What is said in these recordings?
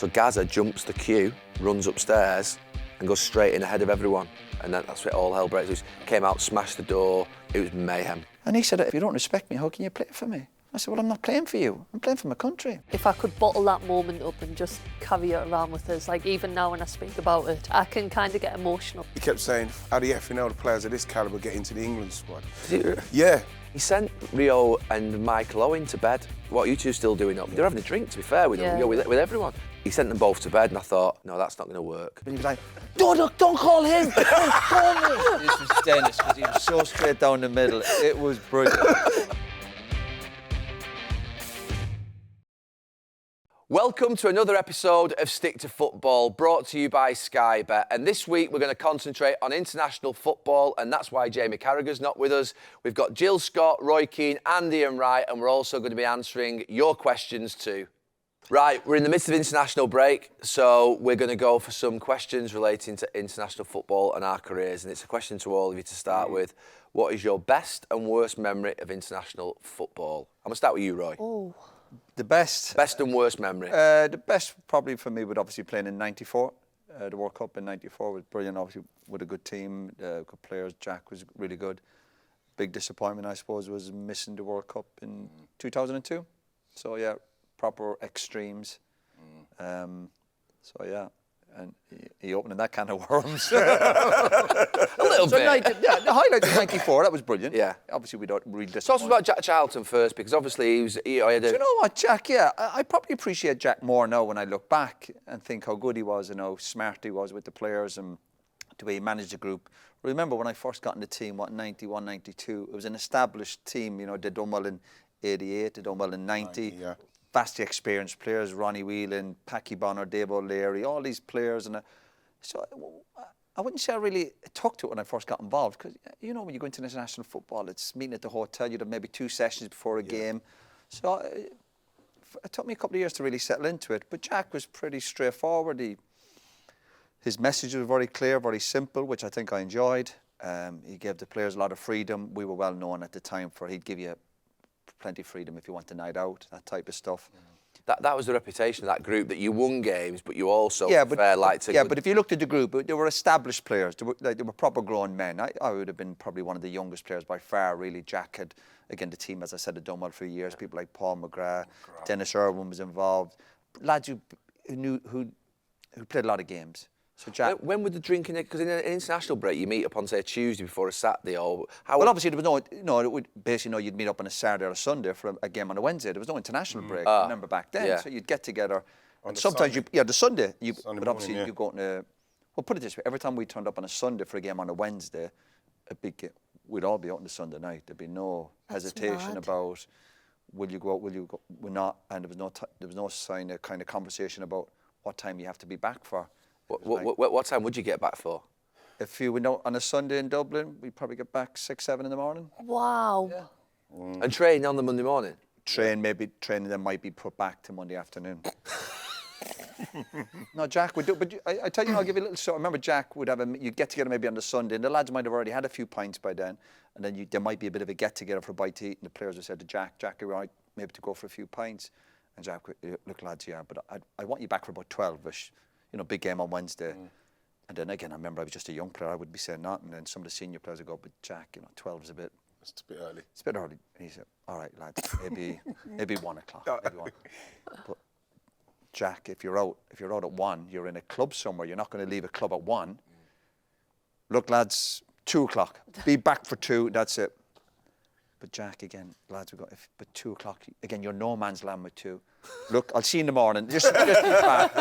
So Gazza jumps the queue, runs upstairs, and goes straight in ahead of everyone. And that's it, all hell breaks loose. Came out, smashed the door. It was mayhem. And he said, if you don't respect me, how can you play for me? I said, well, I'm not playing for you. I'm playing for my country. If I could bottle that moment up and just carry it around with us, like even now when I speak about it, I can kind of get emotional. He kept saying, how do you effing know the players of this calibre get into the England squad? Yeah. Yeah. He sent Rio and Mikel Owen to bed. What are you two still doing up? They're having a drink, to be fair, with everyone. He sent them both to bed, and I thought, no, that's not going to work. And he was like, don't call him! Don't call me! This was Dennis, because he was so straight down the middle. It was brilliant. Welcome to another episode of Stick to Football, brought to you by Sky Bet. And this week we're going to concentrate on international football, and that's why Jamie Carragher's not with us. We've got Jill, Scott, Roy Keane, Andy and Wright, and we're also going to be answering your questions too. Right, we're in the midst of international break, so we're going to go for some questions relating to international football and our careers. And it's a question to all of you to start with. What is your best and worst memory of international football? I'm going to start with you, Roy. Oh. The best. Best and worst memory? The best probably for me would obviously playing in '94. The World Cup in '94 was brilliant, obviously with a good team, good players. Jack was really good. Big disappointment, I suppose, was missing the World Cup in 2002. So yeah, proper extremes. So yeah, and he opened that can of worms. A little bit. The highlights of '94, that was brilliant. Yeah. Obviously, we don't really Talk to us about Jack Charlton first, because obviously he was. Do you know what, Jack? Yeah, I probably appreciate Jack more now when I look back and think how good he was and how smart he was with the players and the way he managed the group. Remember when I first got in the team, 91, 92, it was an established team. You know, they'd done well in '88, they'd done well in '90. Yeah. Vastly experienced players, Ronnie Whelan, Packy Bonner, Dave O'Leary, all these players. And so I wouldn't say I really took to it when I first got involved, because, you know, when you go into international football, it's meeting at the hotel, you'd have maybe 2 sessions before a game. So it took me a couple of years to really settle into it. But Jack was pretty straightforward. His message was very clear, very simple, which I think I enjoyed. He gave the players a lot of freedom. We were well known at the time for he'd give you plenty of freedom if you want a night out, that type of stuff. That was the reputation of that group, that you won games, but you also but if you looked at the group, they were established players. They were proper grown men. I would have been probably one of the youngest players by far, really. Jack had, again, the team, as I said, had done well for years. People like Paul McGrath, Dennis Irwin was involved. Lads who played a lot of games. So Jack, when would the drinking? Because in an international break, you meet up on, say, a Tuesday before a Saturday, or how? Well, obviously there was you'd meet up on a Saturday or a Sunday for a game on a Wednesday. There was no international break. I remember back then, so you'd get together. And sometimes the Sunday. But obviously you go to. Well, put it this way: every time we turned up on a Sunday for a game on a Wednesday, a big game, we'd all be out on the Sunday night. There'd be no hesitation about will you go out, will you go, we're not, and there was no sign of kind of conversation about what time you have to be back for. What time would you get back for? If you went out on a Sunday in Dublin, we'd probably get back 6, 7 in the morning. Wow. Yeah. And train on the Monday morning? Training then might be put back to Monday afternoon. No, Jack would do, but I tell you, I'll give you a little story. I remember Jack would you'd get together maybe on the Sunday, and the lads might have already had a few pints by then, and then there might be a bit of a get together for a bite to eat, and the players would say to Jack, are you all right, maybe to go for a few pints? And Jack would, look lads, yeah, but I want you back for about 12ish. You know, big game on Wednesday. And then again, I remember I was just a young player, I would be saying nothing, and then some of the senior players would go, but Jack, 12 is a bit... It's a bit early. It's a bit early. And he said, all right, lads, maybe 1 o'clock, maybe 1. But Jack, if you're out at 1, you're in a club somewhere, you're not going to leave a club at 1. Look, lads, 2 o'clock, be back for 2, that's it. But Jack, again, lads, but 2 o'clock, again, you're no man's land with 2. Look, I'll see you in the morning. Just back.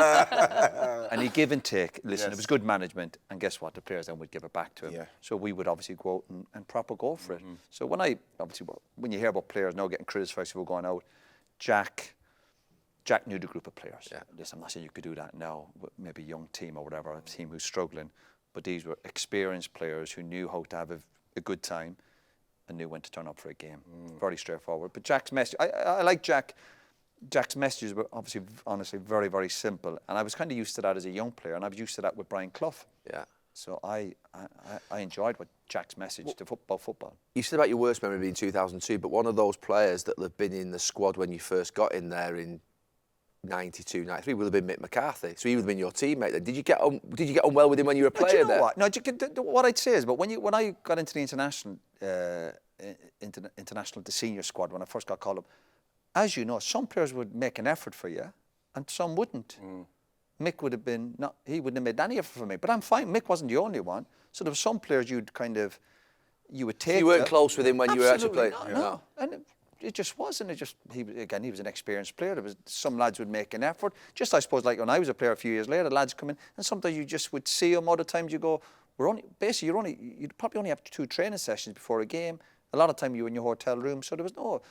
And he give and take. Listen, It was good management. And guess what? The players then would give it back to him. Yeah. So we would obviously go out and proper go for it. So when you hear about players now getting criticised for going out, Jack knew the group of players. Yeah. Listen, I'm not saying you could do that now, maybe a young team or whatever, a team who's struggling. But these were experienced players who knew how to have a good time and knew when to turn up for a game. Very straightforward. But Jack's message, I like Jack. Jack's messages were obviously, honestly, very, very simple. And I was kind of used to that as a young player, and I was used to that with Brian Clough. Yeah. So I enjoyed what Jack's message to football. You said about your worst memory being 2002, but one of those players that have been in the squad when you first got in there in 92, 93 would have been Mick McCarthy. So he would have been your teammate then. Did you get on well with him when you were a player Do you know there? what? No, what I'd say is, but when I got into the the senior squad, when I first got called up, as you know, some players would make an effort for you, and some wouldn't. Mick would have been he wouldn't have made any effort for me, but I'm fine. Mick wasn't the only one. So there were some players you would take. You weren't close with him when you were actually playing. No. And it just wasn't. He was an experienced player. There was some lads would make an effort. Just I suppose like when I was a player a few years later, lads come in, and sometimes you just would see them. Other times you go, you'd probably only have 2 training sessions before a game. A lot of time you were in your hotel room, so there was no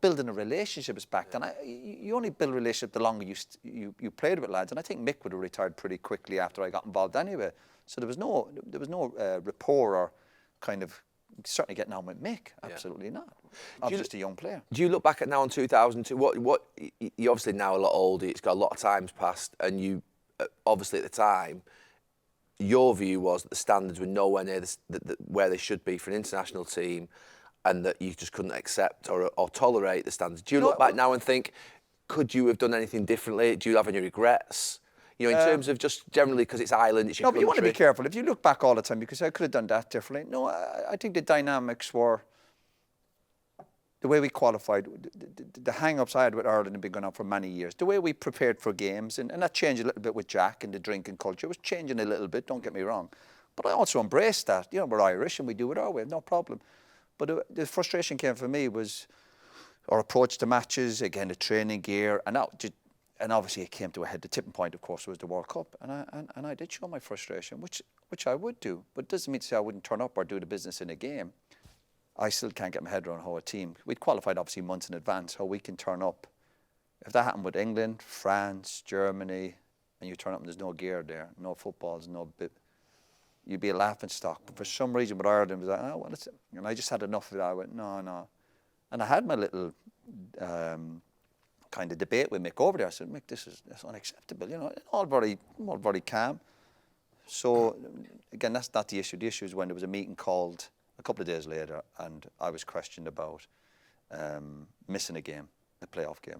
building a relationship as back then. You only build a relationship the longer you played with lads, and I think Mick would have retired pretty quickly after I got involved anyway. So there was no rapport or kind of certainly getting on with Mick. Absolutely not. I'm just a young player. Do you look back at now in 2002? What you're obviously now a lot older. It's got a lot of times passed, and you obviously at the time, your view was that the standards were nowhere near where they should be for an international team, and that you just couldn't accept or tolerate the standards. Do you look back now and think, could you have done anything differently? Do you have any regrets? You know, in terms of just generally because it's Ireland, it's your country. But you want to be careful. If you look back all the time, because I could have done that differently. No, I think the dynamics were the way we qualified, the hang-ups I had with Ireland had been going on for many years. The way we prepared for games, and that changed a little bit with Jack and the drinking culture. It was changing a little bit, don't get me wrong. But I also embraced that. You know, we're Irish and we do it our way, no problem. But the frustration came for me was our approach to matches, again, the training gear, and obviously it came to a head. The tipping point, of course, was the World Cup. And I did show my frustration, which I would do. But it doesn't mean to say I wouldn't turn up or do the business in a game. I still can't get my head around how a team, we'd qualified obviously months in advance, how we can turn up. If that happened with England, France, Germany, and you turn up and there's no gear there, no footballs, no bit, you'd be a laughing stock. But for some reason with Ireland, it was like, oh, well, that's it. And I just had enough of it. I went, no. And I had my little kind of debate with Mick over there. I said, Mick, that's unacceptable, you know, all very calm. So, again, that's not the issue. The issue is when there was a meeting called a couple of days later, and I was questioned about missing a game, a playoff game.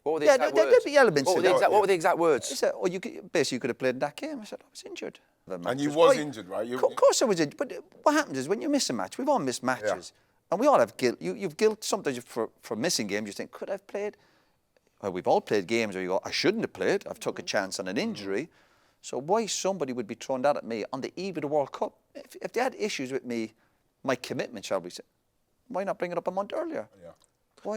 What were the exact words? There'd be elements. What were the exact words? He said, "Oh, you could have played in that game." I said, "I was injured." And you was injured, right? Of course I was injured. But what happens is when you miss a match, we've all missed matches, and we all have guilt. You've guilt sometimes for missing games. You think, could I have played? Well, we've all played games where you go, I shouldn't have played. I've took a chance on an injury. So why somebody would be throwing that at me on the eve of the World Cup? If they had issues with me, my commitment, shall we say, why not bring it up a month earlier? Yeah.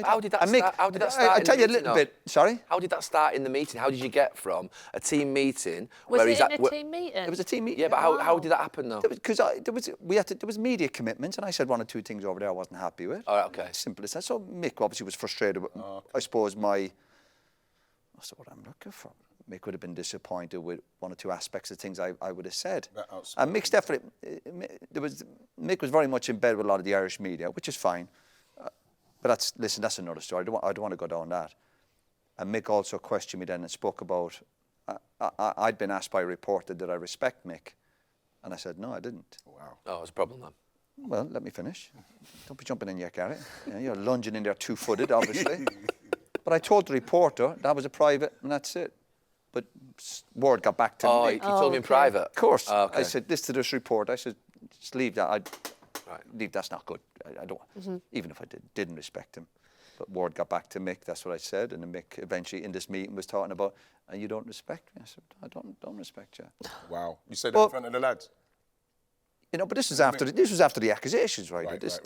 How did that start? How did that start? I'll tell you a little bit. Sorry? How did that start in the meeting? How did you get from a team meeting? Was it in a team meeting? It was a team meeting. Yeah, but how did that happen though? Because there was media commitments, and I said one or two things over there I wasn't happy with. All right, okay. Simple as that. So Mick obviously was frustrated with, I suppose, that's what I'm looking for. Mick would have been disappointed with one or two aspects of things I would have said. And Mick's definitely, Mick was very much in bed with a lot of the Irish media, which is fine. But that's another story. I don't want to go down that. And Mick also questioned me then and spoke about, I'd been asked by a reporter, did I respect Mick? And I said, no, I didn't. Wow. Oh, it's a problem then. Well, let me finish. Don't be jumping in yet, Gary. You're lunging in there two-footed, obviously. But I told the reporter that was a private, and that's it. But word got back to me. You told me in private? Of course. Oh, okay. I said, this to this report. I said, just leave that. Leave, that's not good. I don't. Even if I didn't respect him. But word got back to Mick, that's what I said. And then Mick eventually in this meeting was talking about, and you don't respect me. I said, I don't respect you. Wow. You said that in front of the lads? You know, but this was after the accusations, right? Right. This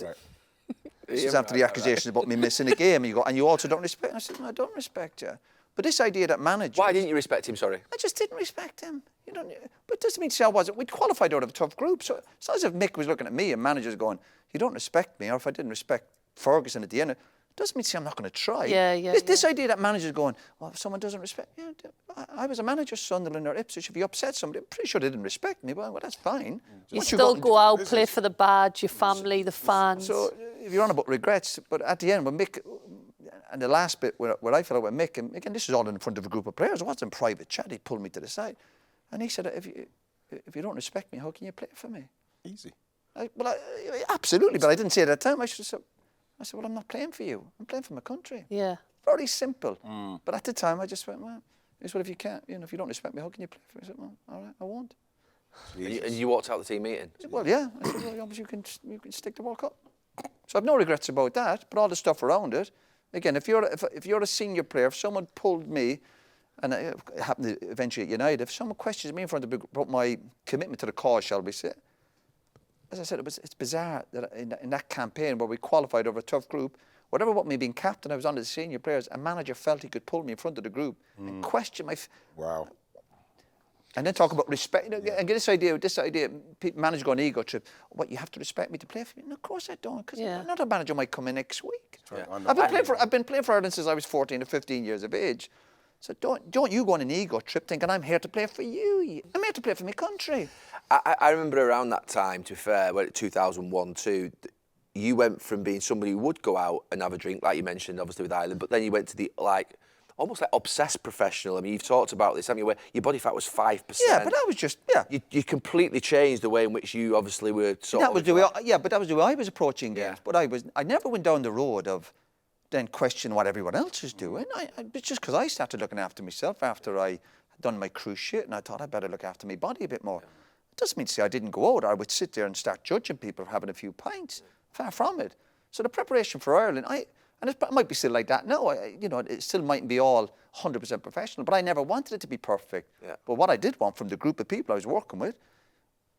is after the accusations about me missing a game. And you also don't respect me. I said, no, I don't respect you. But this idea that managers... Why didn't you respect him, sorry? I just didn't respect him. You know, but it doesn't mean to say I wasn't. We'd qualified out of a tough group. So it's not as if Mick was looking at me and managers going, you don't respect me, or if I didn't respect Ferguson at the end, it doesn't mean to say I'm not going to try. This idea that managers going, well, if someone doesn't respect me, I was a manager, Sunderland or Ipswich, if you upset somebody, I'm pretty sure they didn't respect me, well, that's fine. You still go out, play for the badge, your family, the fans. So if you're on about regrets, but at the end, when Mick... And the last bit where I fell out with Mick, and again, this is all in front of a group of players. It wasn't private chat. He pulled me to the side. And he said, if you don't respect me, how can you play for me? Easy. Absolutely, but I didn't say it at that time. I said, well, I'm not playing for you. I'm playing for my country. Yeah. Very simple. But at the time, I just went, well, it's what if you can't, if you don't respect me, how can you play for me? I said, well, all right, I won't. And you walked out the team meeting? Well, yeah. I said, well, obviously you can stick the World Cup. So I've no regrets about that, but all the stuff around it, again, if you're a senior player, if someone pulled me, and it happened eventually at United, if someone questions me in front of about my commitment to the cause, shall we say, as I said, it's bizarre that in that campaign where we qualified over a tough group, whatever about me being captain, I was under the senior players, a manager felt he could pull me in front of the group and question my... Wow. And then talk about respect. And get this idea, manager go on ego trip. What, you have to respect me to play for you? No, of course I don't, because another manager might come in next week. Yeah. I've been playing for Ireland since I was 14 or 15 years of age. So don't you go on an ego trip thinking I'm here to play for you. I'm here to play for my country. I remember around that time, to be fair, 2001-2, you went from being somebody who would go out and have a drink, like you mentioned, obviously with Ireland, but then you went to the, almost like obsessed professional. I mean, you've talked about this, haven't you, where your body fat was 5%. Yeah, but that was just, You completely changed the way in which you obviously were sort of... But that was the way I was approaching games. But I never went down the road of then questioning what everyone else is doing. It's just because I started looking after myself after I had done my cruise shit, and I thought I'd better look after my body a bit more. It doesn't mean to say I didn't go out. I would sit there and start judging people for having a few pints. Far from it. So the preparation for Ireland, and it might be still like that now. It still mightn't be all 100% professional, but I never wanted it to be perfect. Yeah. But what I did want from the group of people I was working with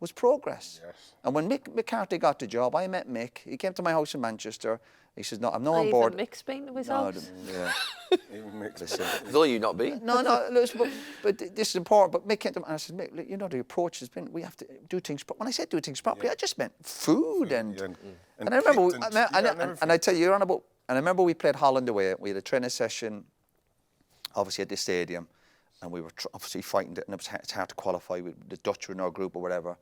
was progress. Yes. And when McCarthy got the job, I met Mick. He came to my house in Manchester. He says, "No, I'm not on board." Even Mick's been to his house. Yeah. Even Mick's Will you not be? No. Listen, but this is important. But Mick came to me and I said, "Mick, the approach has been we have to do things." When I said do things properly, I just meant food and I remember. And I tell you, and I remember we played Holland away. We had a training session, obviously at the stadium, and we were obviously fighting it, and it's hard to qualify with the Dutch were in our group or whatever.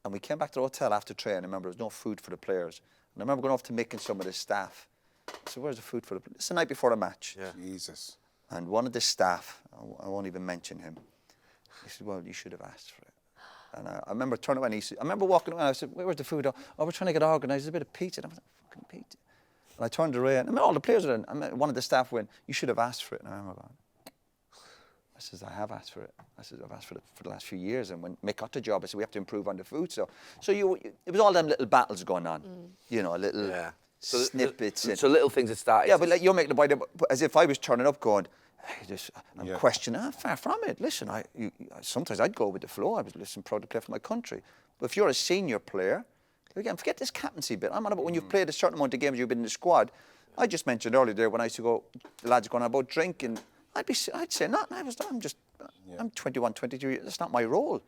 And we came back to the hotel after training. I remember there was no food for the players. And I remember going off to Mick and some of the staff. I said, "Where's the food for the players?" It's the night before the match. Yeah. Jesus. And one of the staff, I won't even mention him, he said, "Well, you should have asked for it." And I remember turning around, I remember walking around, I said, "Where's the food?" "Oh, we're trying to get organised. There's a bit of pizza." And I was like, "Fucking pizza." And I turned around, I mean, all the players were in. One of the staff went, "You should have asked for it." And I remember going, I says, "I have asked for it." I said, "I've asked for it for the last few years." And when Mick got the job, I said, "We have to improve on the food." So it was all them little battles going on, little snippets. So little things that started. Yeah, but like you're making the point, as if I was turning up going, "Hey, I'm questioning." Far from it. Listen, sometimes I'd go with the flow. I was proud to play for my country. But if you're a senior player, again, forget this captaincy bit. I'm on about when you've played a certain amount of games, you've been in the squad. I just mentioned earlier there when I used to go, the lads going on about drinking. I'd say not. I'm 21, 22 years. That's not my role.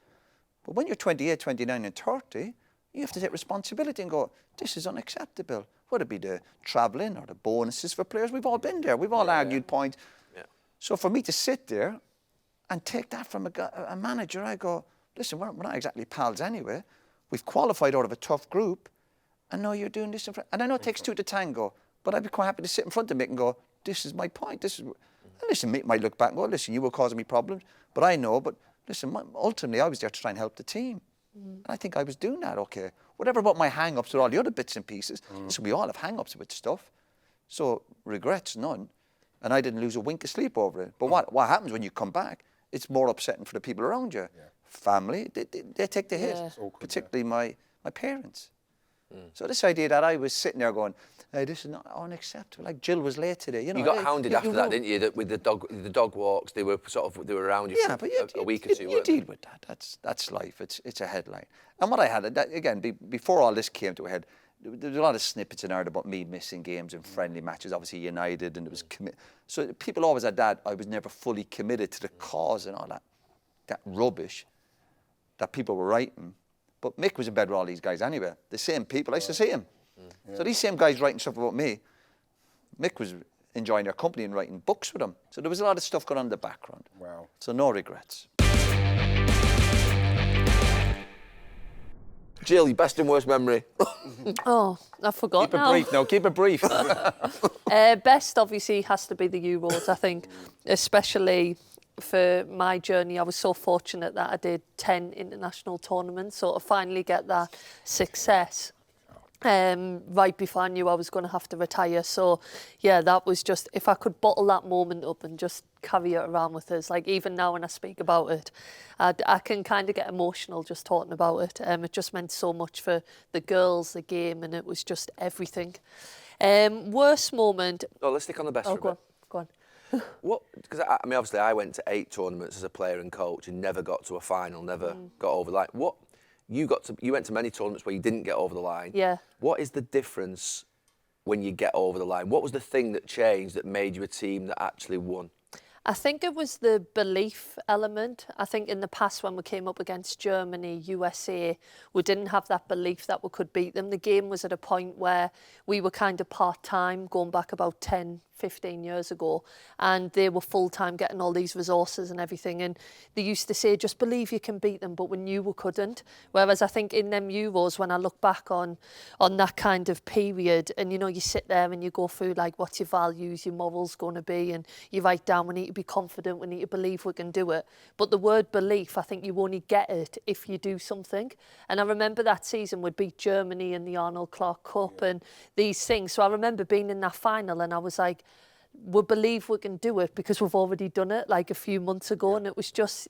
But when you're 28, 29 and 30, you have to take responsibility and go, this is unacceptable. Whether it be the travelling or the bonuses for players, we've all been there. We've all argued points. Yeah. So for me to sit there and take that from a manager, I go, listen, we're not exactly pals anyway. We've qualified out of a tough group, and now you're doing this. And I know it takes two to tango, but I'd be quite happy to sit in front of Mick and go, this is my point. And listen, Mick might look back and go, listen, you were causing me problems, but I know, but listen, ultimately I was there to try and help the team. And I think I was doing that okay. Whatever about my hang-ups with all the other bits and pieces, listen, we all have hang-ups with stuff. So regrets, none. And I didn't lose a wink of sleep over it. But what happens when you come back, it's more upsetting for the people around you. Yeah. Family, they take the hit, particularly my parents. So this idea that I was sitting there going, hey, this is not unacceptable. Like Jill was late today. You got hounded after that, didn't you? That with the dog walks, they were around you for a week or two. You deal with that. That's life. It's a headline. And what I had, again, before all this came to a head, there was a lot of snippets in Ireland about me missing games and friendly matches. Obviously United, and it was so people always had that. I was never fully committed to the cause and all that rubbish that people were writing. But Mick was in bed with all these guys anyway. The same people. I used to see him. Yeah. So these same guys writing stuff about me, Mick was enjoying their company and writing books with them. So there was a lot of stuff going on in the background. Wow. So no regrets. Jill, your best and worst memory? Oh, I forgot Keep it brief now. Keep it brief. Best, obviously, has to be the Euros, I think. Especially for my journey, I was so fortunate that I did 10 international tournaments. So to finally get that success right before I knew I was going to have to retire. So, yeah, that was just, if I could bottle that moment up and just carry it around with us, like even now when I speak about it, I can kind of get emotional just talking about it. It just meant so much for the girls, the game, and it was just everything. Worst moment. Oh, let's stick on the best for a bit. Go on. What? Because I mean, obviously, I went to 8 tournaments as a player and coach, and never got to a final, never got over the line. What? You went to many tournaments where you didn't get over the line. Yeah. What is the difference when you get over the line? What was the thing that changed that made you a team that actually won? I think it was the belief element. I think in the past when we came up against Germany, USA, we didn't have that belief that we could beat them. The game was at a point where we were kind of part-time, going back about 10, 15 years ago, and they were full-time getting all these resources and everything, and they used to say, just believe you can beat them, but we knew we couldn't. Whereas I think in them Euros, when I look back on that kind of period, and you know, you sit there and you go through like what's your values, your morals going to be, and you write down, we need to be confident, we need to believe we can do it. But the word belief, I think you only get it if you do something. And I remember that season we'd beat Germany in the Arnold Clark Cup and these things. So I remember being in that final and I was like, we believe we can do it because we've already done it like a few months ago, and it was just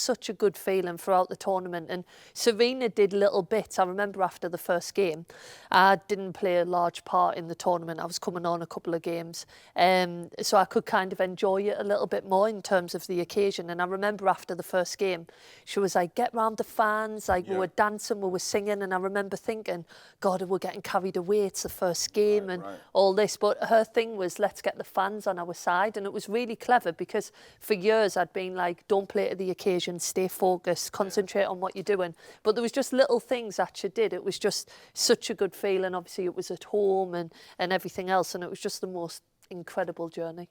such a good feeling throughout the tournament. And Serena did little bits. I remember after the first game, I didn't play a large part in the tournament. I was coming on a couple of games, so I could kind of enjoy it a little bit more in terms of the occasion. And I remember after the first game, she was like, get round the fans, like we were dancing, we were singing, and I remember thinking, God, we're getting carried away, it's the first game and all this. But her thing was, let's get the fans on our side, and it was really clever because for years I'd been like, don't play to the occasion, stay focused, concentrate on what you're doing. But there was just little things that she did. It was just such a good feeling. Obviously it was at home and everything else, and it was just the most incredible journey.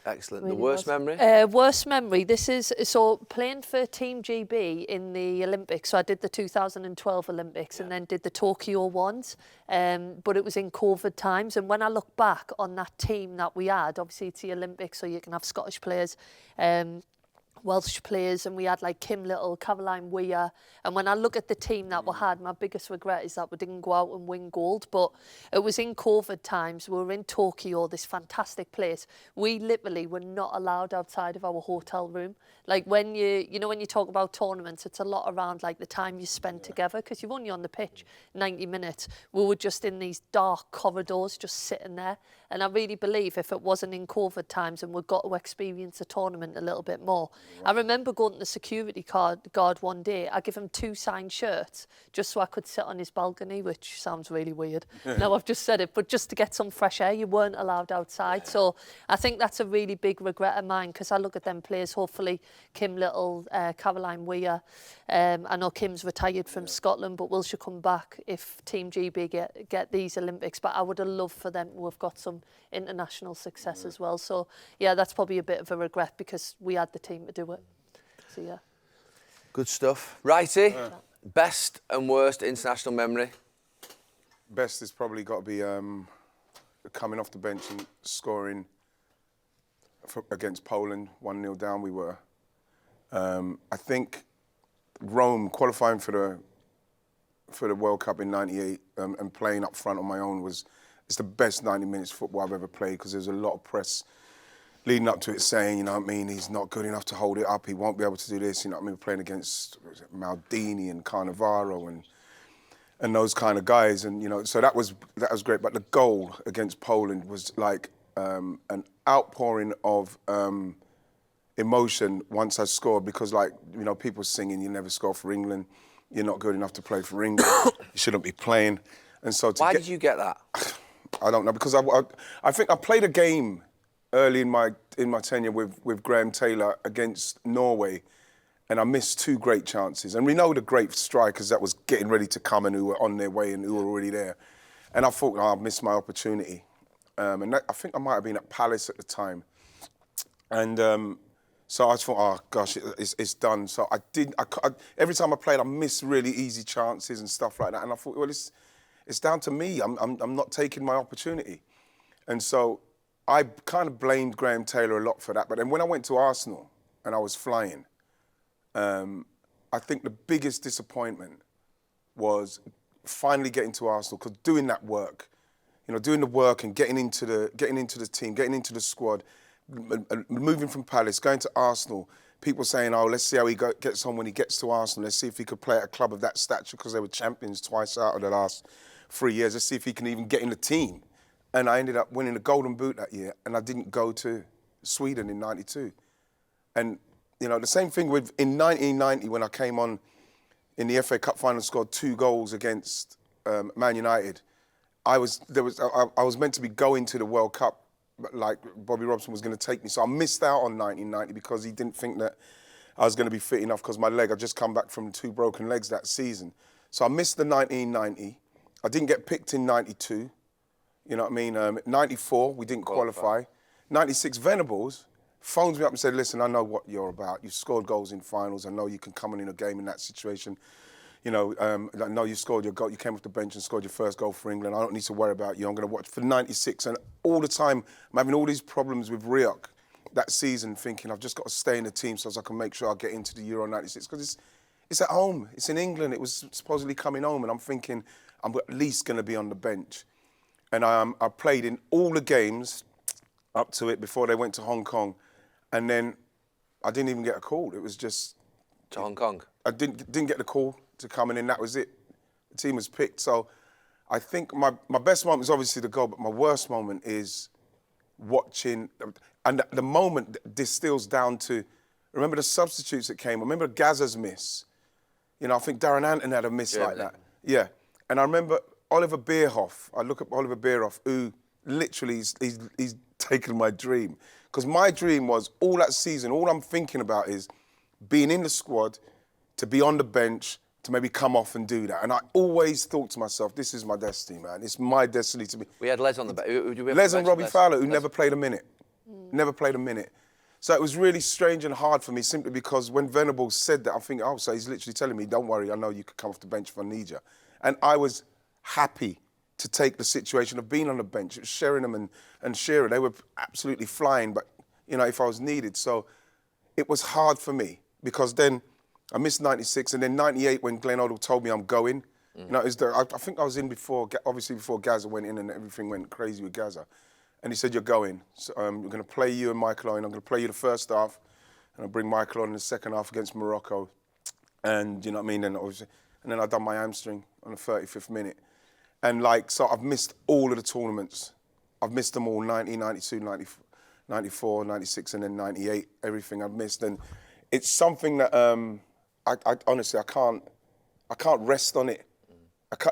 Excellent. Really the worst was. memory? Worst memory. This is so playing for Team GB in the Olympics. So I did the 2012 Olympics and then did the Tokyo ones. But it was in COVID times. And when I look back on that team that we had, obviously it's the Olympics, so you can have Scottish players, Welsh players, and we had like Kim Little, Caroline Weir. And when I look at the team that we had, my biggest regret is that we didn't go out and win gold. But it was in COVID times. We were in Tokyo, this fantastic place. We literally were not allowed outside of our hotel room. Like when you know, when you talk about tournaments, it's a lot around like the time you spend together, because you're only on the pitch 90 minutes. We were just in these dark corridors, just sitting there. And I really believe if it wasn't in COVID times and we got to experience the tournament a little bit more. I remember going to the security guard one day. I give him 2 signed shirts just so I could sit on his balcony, which sounds really weird. Now I've just said it, but just to get some fresh air. You weren't allowed outside. So I think that's a really big regret of mine, because I look at them players, hopefully Kim Little, Caroline Weir. I know Kim's retired from Scotland, but will she come back if Team GB get these Olympics? But I would have loved for them to have got some international success as well. So yeah, that's probably a bit of a regret because we had the team to do it. So yeah. Good stuff. Wrighty, best and worst international memory? Best has probably got to be coming off the bench and scoring against Poland, 1-0 down we were. I think Rome, qualifying for the World Cup in '98 and playing up front on my own it's the best 90 minutes football I've ever played, because there's a lot of press leading up to it saying, you know what I mean, he's not good enough to hold it up, he won't be able to do this, you know what I mean, playing against Maldini and Cannavaro and those kind of guys, and you know, so that was great. But the goal against Poland was like an outpouring of emotion once I scored, because like, you know, people singing, you never score for England, you're not good enough to play for England, you shouldn't be playing. And so Why did you get that? I don't know, because I think I played a game early in my tenure with Graham Taylor against Norway, and I missed 2 great chances. And we know the great strikers that was getting ready to come and who were on their way and who were already there. And I thought, I missed my opportunity. And I think I might have been at Palace at the time. And so I thought, oh gosh, it's done. So I every time I played, I missed really easy chances and stuff like that. And I thought, well, it's down to me. I'm not taking my opportunity. And so I kind of blamed Graham Taylor a lot for that. But then when I went to Arsenal and I was flying, I think the biggest disappointment was finally getting to Arsenal, because doing that work, doing the work and getting into the team, getting into the squad, moving from Palace, going to Arsenal, people saying, oh, let's see how he gets on when he gets to Arsenal. Let's see if he could play at a club of that stature, because they were champions twice out of the last 3 years. Let's see if he can even get in the team. And I ended up winning the Golden Boot that year, and I didn't go to Sweden in '92. And, the same thing in 1990 when I came on in the FA Cup final, scored 2 goals against Man United. I was meant to be going to the World Cup, like Bobby Robson was going to take me. So I missed out on 1990 because he didn't think that I was going to be fit enough, because my leg, I'd just come back from 2 broken legs that season. So I missed the 1990. I didn't get picked in 92. You know what I mean? 94, we didn't qualify. 96, Venables phones me up and said, listen, I know what you're about. You've scored goals in finals. I know you can come on in a game in that situation. I know you scored your goal. You came off the bench and scored your first goal for England. I don't need to worry about you. I'm going to watch for 96. And all the time, I'm having all these problems with Rioch that season, thinking I've just got to stay in the team so as I can make sure I get into the Euro 96. Because it's at home. It's in England. It was supposedly coming home. And I'm thinking I'm at least going to be on the bench. And I played in all the games up to it before they went to Hong Kong. And then I didn't even get a call. It was just... To Hong Kong? I didn't get the call to come in, and that was it. The team was picked. So I think my best moment is obviously the goal, but my worst moment is watching... And the moment distills down to... Remember the substitutes that came? Remember Gazza's miss? I think Darren Anton had a miss like that. Yeah. And I remember Oliver Bierhoff. I look at Oliver Bierhoff, who literally he's taken my dream. Because my dream was, all that season, all I'm thinking about is being in the squad, to be on the bench, to maybe come off and do that. And I always thought to myself, this is my destiny, man. It's my destiny to be... We had Les on the bench. Les and Robbie Fowler, who never played a minute. Never played a minute. So it was really strange and hard for me, simply because when Venables said that, I'm thinking, oh, so he's literally telling me, don't worry, I know you could come off the bench if I need you. And I was happy to take the situation of being on the bench. It was Sheringham and Shearer. They were absolutely flying, but, if I was needed. So it was hard for me, because then I missed 96, and then 98 when Glenn Hoddle told me I'm going. I think I was in before Gazza went in and everything went crazy with Gazza. And he said, you're going. So, we're going to play you and Mikel on. I'm going to play you the first half, and I'll bring Mikel on in the second half against Morocco. And, you know what I mean? And then I done my hamstring on the 35th minute. And so I've missed all of the tournaments. I've missed them all, 90, 92, 94, 96, and then 98, everything I've missed. And it's something that I honestly, I can't rest on it.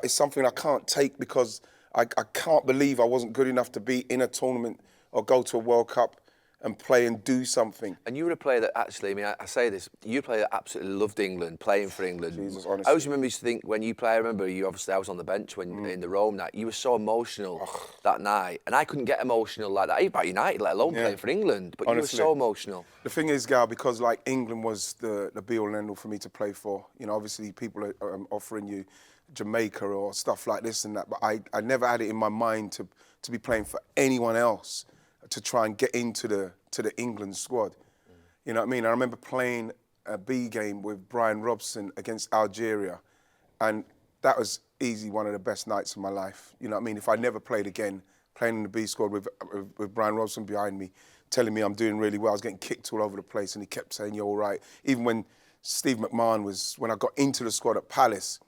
It's something I can't take, because I can't believe I wasn't good enough to be in a tournament or go to a World Cup and play and do something. And you were a player that actually, I say this, you were a player that absolutely loved England, playing for England. Jesus, honestly. I always remember used to think, when you play, I remember you obviously, I was on the bench when in the Rome night, you were so emotional that night. And I couldn't get emotional like that, even about United, let alone playing for England. But honestly, you were so emotional. The thing is, Gal, because England was the be-all and end-all for me to play for. Obviously people are offering you Jamaica or stuff like this and that, but I never had it in my mind to be playing for anyone else, to try and get into the England squad. You know what I mean? I remember playing a B game with Brian Robson against Algeria, and that was easily one of the best nights of my life. You know what I mean? If I never played again, playing in the B squad with Brian Robson behind me, telling me I'm doing really well, I was getting kicked all over the place, and he kept saying, you're all right. Even when Steve McMahon when I got into the squad at Palace,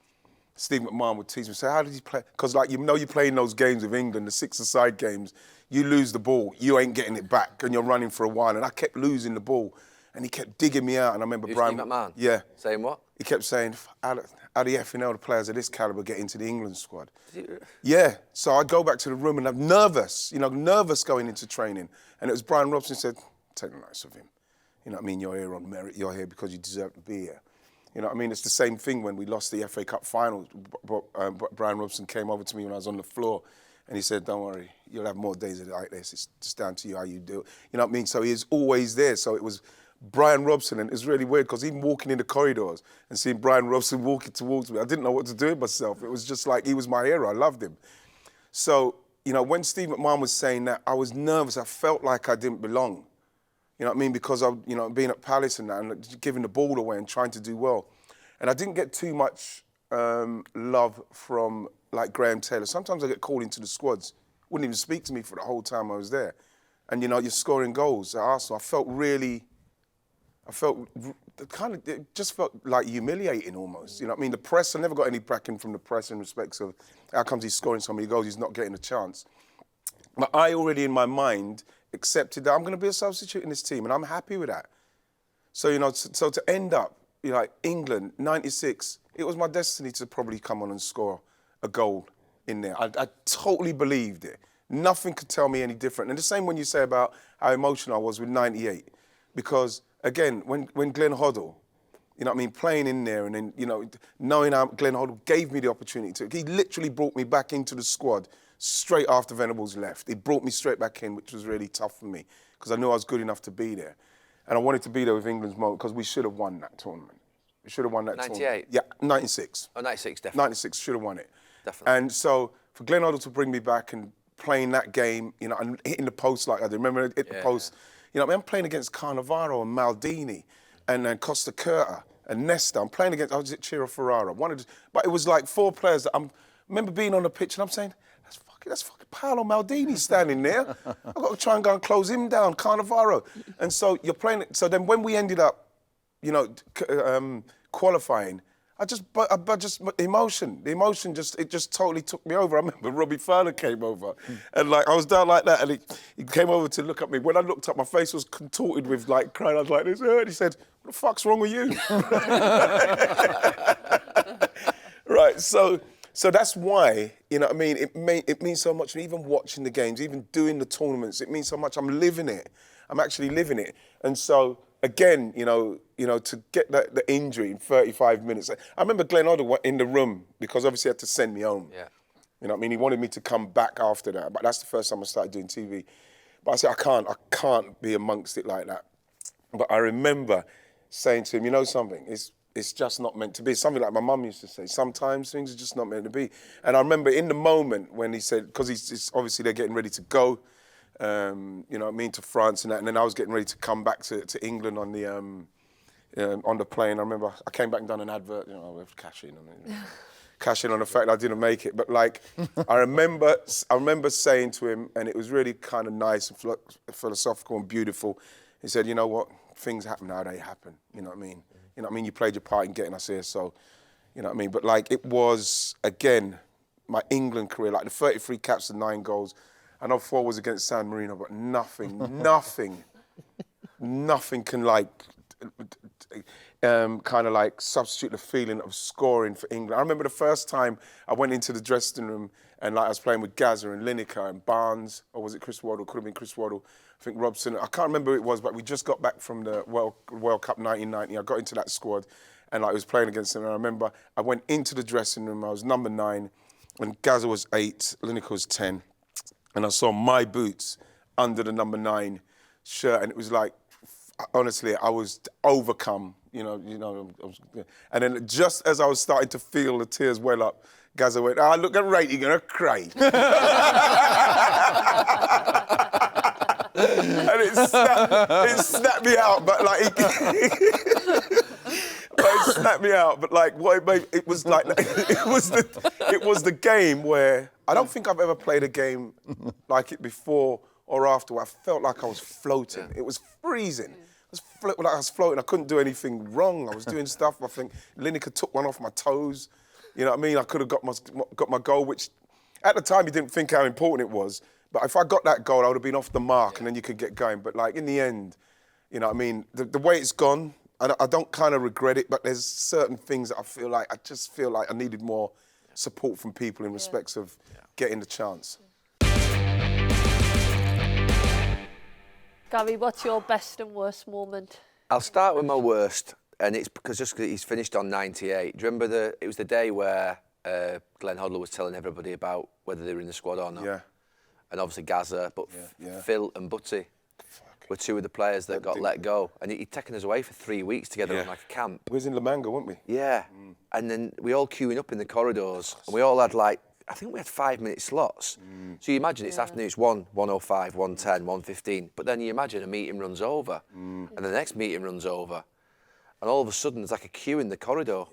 Steve McMahon would teach me, say, how did he play? Because you're playing those games with England, the six-a-side games, you lose the ball, you ain't getting it back, and you're running for a while. And I kept losing the ball, and he kept digging me out. And I remember Brian... Steve McMahon? Yeah. Saying what? He kept saying, how the effing hell the players of this calibre get into the England squad? Yeah. So I go back to the room, and I'm nervous, nervous going into training. And it was Brian Robson who said, take the notice of him. You know what I mean? You're here on merit. You're here because you deserve to be here. You know what I mean? It's the same thing when we lost the FA Cup final. Brian Robson came over to me when I was on the floor, and he said, don't worry, you'll have more days like this. It's just down to you how you do it. You know what I mean? So he is always there. So it was Brian Robson, and it's really weird, because even walking in the corridors and seeing Brian Robson walking towards me, I didn't know what to do with myself. It was just like he was my hero. I loved him. So, when Steve McMahon was saying that, I was nervous. I felt like I didn't belong. You know what I mean? Because being at Palace and that, and giving the ball away and trying to do well. And I didn't get too much love from like Graham Taylor. Sometimes I get called into the squads, wouldn't even speak to me for the whole time I was there. And you know, you're scoring goals at Arsenal. It just felt like humiliating almost. You know what I mean? The press, I never got any backing from the press in respects of how comes he's scoring so many goals, he's not getting a chance. But I already in my mind accepted that I'm going to be a substitute in this team, and I'm happy with that. So, you know, so to end up, you know, like England, 96, it was my destiny to probably come on and score a goal in there. I totally believed it. Nothing could tell me any different. And the same when you say about how emotional I was with 98. Because, again, when Glenn Hoddle, you know what I mean, playing in there and then, you know, knowing how Glenn Hoddle gave me the opportunity to, he literally brought me back into the squad straight after Venables left. He brought me straight back in, which was really tough for me because I knew I was good enough to be there. And I wanted to be there with England's moment because we should have won that tournament. We should have won that 98? tournament. Yeah, 96. Oh, 96, definitely. 96, should have won it. Definitely. And so for Glenn Hoddle to bring me back and playing that game, you know, and hitting the post like I did. Remember, hit the post. You know, I mean, I'm playing against Cannavaro and Maldini and Costa Curta and Nesta. I'm playing against, was it Ciro Ferrara? But it was like 4 players that I remember being on the pitch and I'm saying, that's fucking Paolo Maldini standing there. I've got to try and go and close him down, Cannavaro. And so you're playing it. So then when we ended up, you know, qualifying, the emotion just totally took me over. I remember Robbie Fowler came over and like I was down like that and he came over to look at me. When I looked up, my face was contorted with like crying. I was like this, and he said, "What the fuck's wrong with you?" Right, so that's why, you know what I mean, it means so much, even watching the games, even doing the tournaments, it means so much. I'm living it. I'm actually living it. And so, again, you know, to get the injury in 35 minutes. I remember Glenn Hoddle in the room because obviously he had to send me home. Yeah. You know what I mean? He wanted me to come back after that, but that's the first time I started doing TV. But I said, I can't be amongst it like that. But I remember saying to him, you know something, it's just not meant to be. Something like my mum used to say, sometimes things are just not meant to be. And I remember in the moment when he said, because he's obviously they're getting ready to go, you know what I mean, to France and that, and then I was getting ready to come back to England on the plane. I remember I came back and done an advert, you know, with cash in on the fact that I didn't make it. But like, I remember saying to him, and it was really kind of nice and philosophical and beautiful. He said, you know what, things happen how they happen, you know what I mean? You know what I mean? You played your part in getting us here, so, you know what I mean? But like, it was, again, my England career, like the 33 caps and 9 goals. I know 4 was against San Marino, but nothing can like, kind of like substitute the feeling of scoring for England. I remember the first time I went into the dressing room and like I was playing with Gazza and Lineker and Barnes, or was it Chris Waddle? Could have been Chris Waddle. I think Robson. I can't remember who it was, but we just got back from the World Cup 1990. I got into that squad and like I was playing against them. And I remember I went into the dressing room. I was number 9 and Gazza was 8, Lineker was 10. And I saw my boots under the number 9 shirt, and it was like, honestly, I was overcome. You know. And then just as I was starting to feel the tears well up, Gazza went, look at Wright, you're gonna cry. And it snapped me out, but like, it snapped me out. But like, what it made, it was like, it was the game where I don't think I've ever played a game like it before or after. Where I felt like I was floating. It was freezing. I was floating. I couldn't do anything wrong. I was doing stuff. I think Lineker took one off my toes. You know what I mean? I could have got my goal, which at the time you didn't think how important it was. But if I got that goal, I would have been off the mark, and then you could get going. But like in the end, you know what I mean? The way it's gone, I don't kind of regret it, but there's certain things that I just feel like I needed more support from people in respects of getting the chance. Gary, what's your best and worst moment? I'll start with my worst, and it's because he's finished on 98. Do you remember it was the day where Glenn Hoddle was telling everybody about whether they were in the squad or not? Yeah. And obviously Gazza, but Phil and Butty were 2 of the players that got let go. And he'd taken us away for 3 weeks together on like a camp. We was in Manga, weren't we? Yeah. And then we all queuing up in the corridors, and we all had like, I think we had 5-minute slots. So you imagine it's afternoon, it's 1:05, 1:10, 1:15. But then you imagine a meeting runs over, and the next meeting runs over, and all of a sudden there's like a queue in the corridor.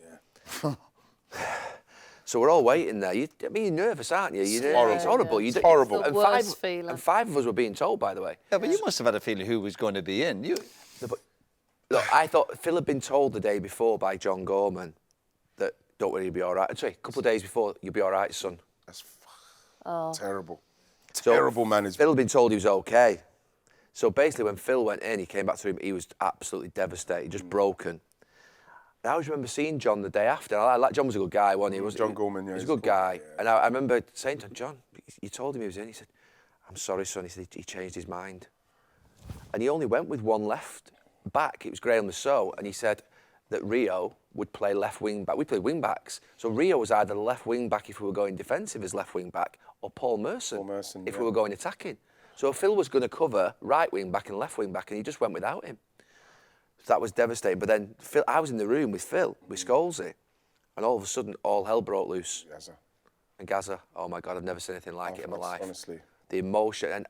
So we're all waiting there. You're nervous, aren't you? It's horrible. It's horrible. the worst feeling. And 5 of us were being told, by the way. Yeah, but you must have had a feeling who was going to be in. Look, I thought Phil had been told the day before by John Gorman that, don't worry, you'll be all right. Sorry, a couple of days before, you'll be all right, son. That's terrible. So Terrible management. Phil had been told he was okay. So basically, when Phil went in, he came back to him, he was absolutely devastated, just broken. I always remember seeing John the day after. John was a good guy, wasn't he? John Gorman, yeah. He was a good guy. Yeah. And I remember saying to him, John, you told him he was in. He said, I'm sorry, son. He said he changed his mind. And he only went with one left back. It was Graham Lasso. And he said that Rio would play left wing back. We played wing backs. So Rio was either the left wing back if we were going defensive as left wing back, or Paul Merson if we were going attacking. So Phil was going to cover right wing back and left wing back, and he just went without him. So that was devastating. But then I was in the room with Phil, with Scholesy, and all of a sudden, all hell broke loose. Gazza. And Gazza, oh my God, I've never seen anything like it in my life. Honestly. The emotion, and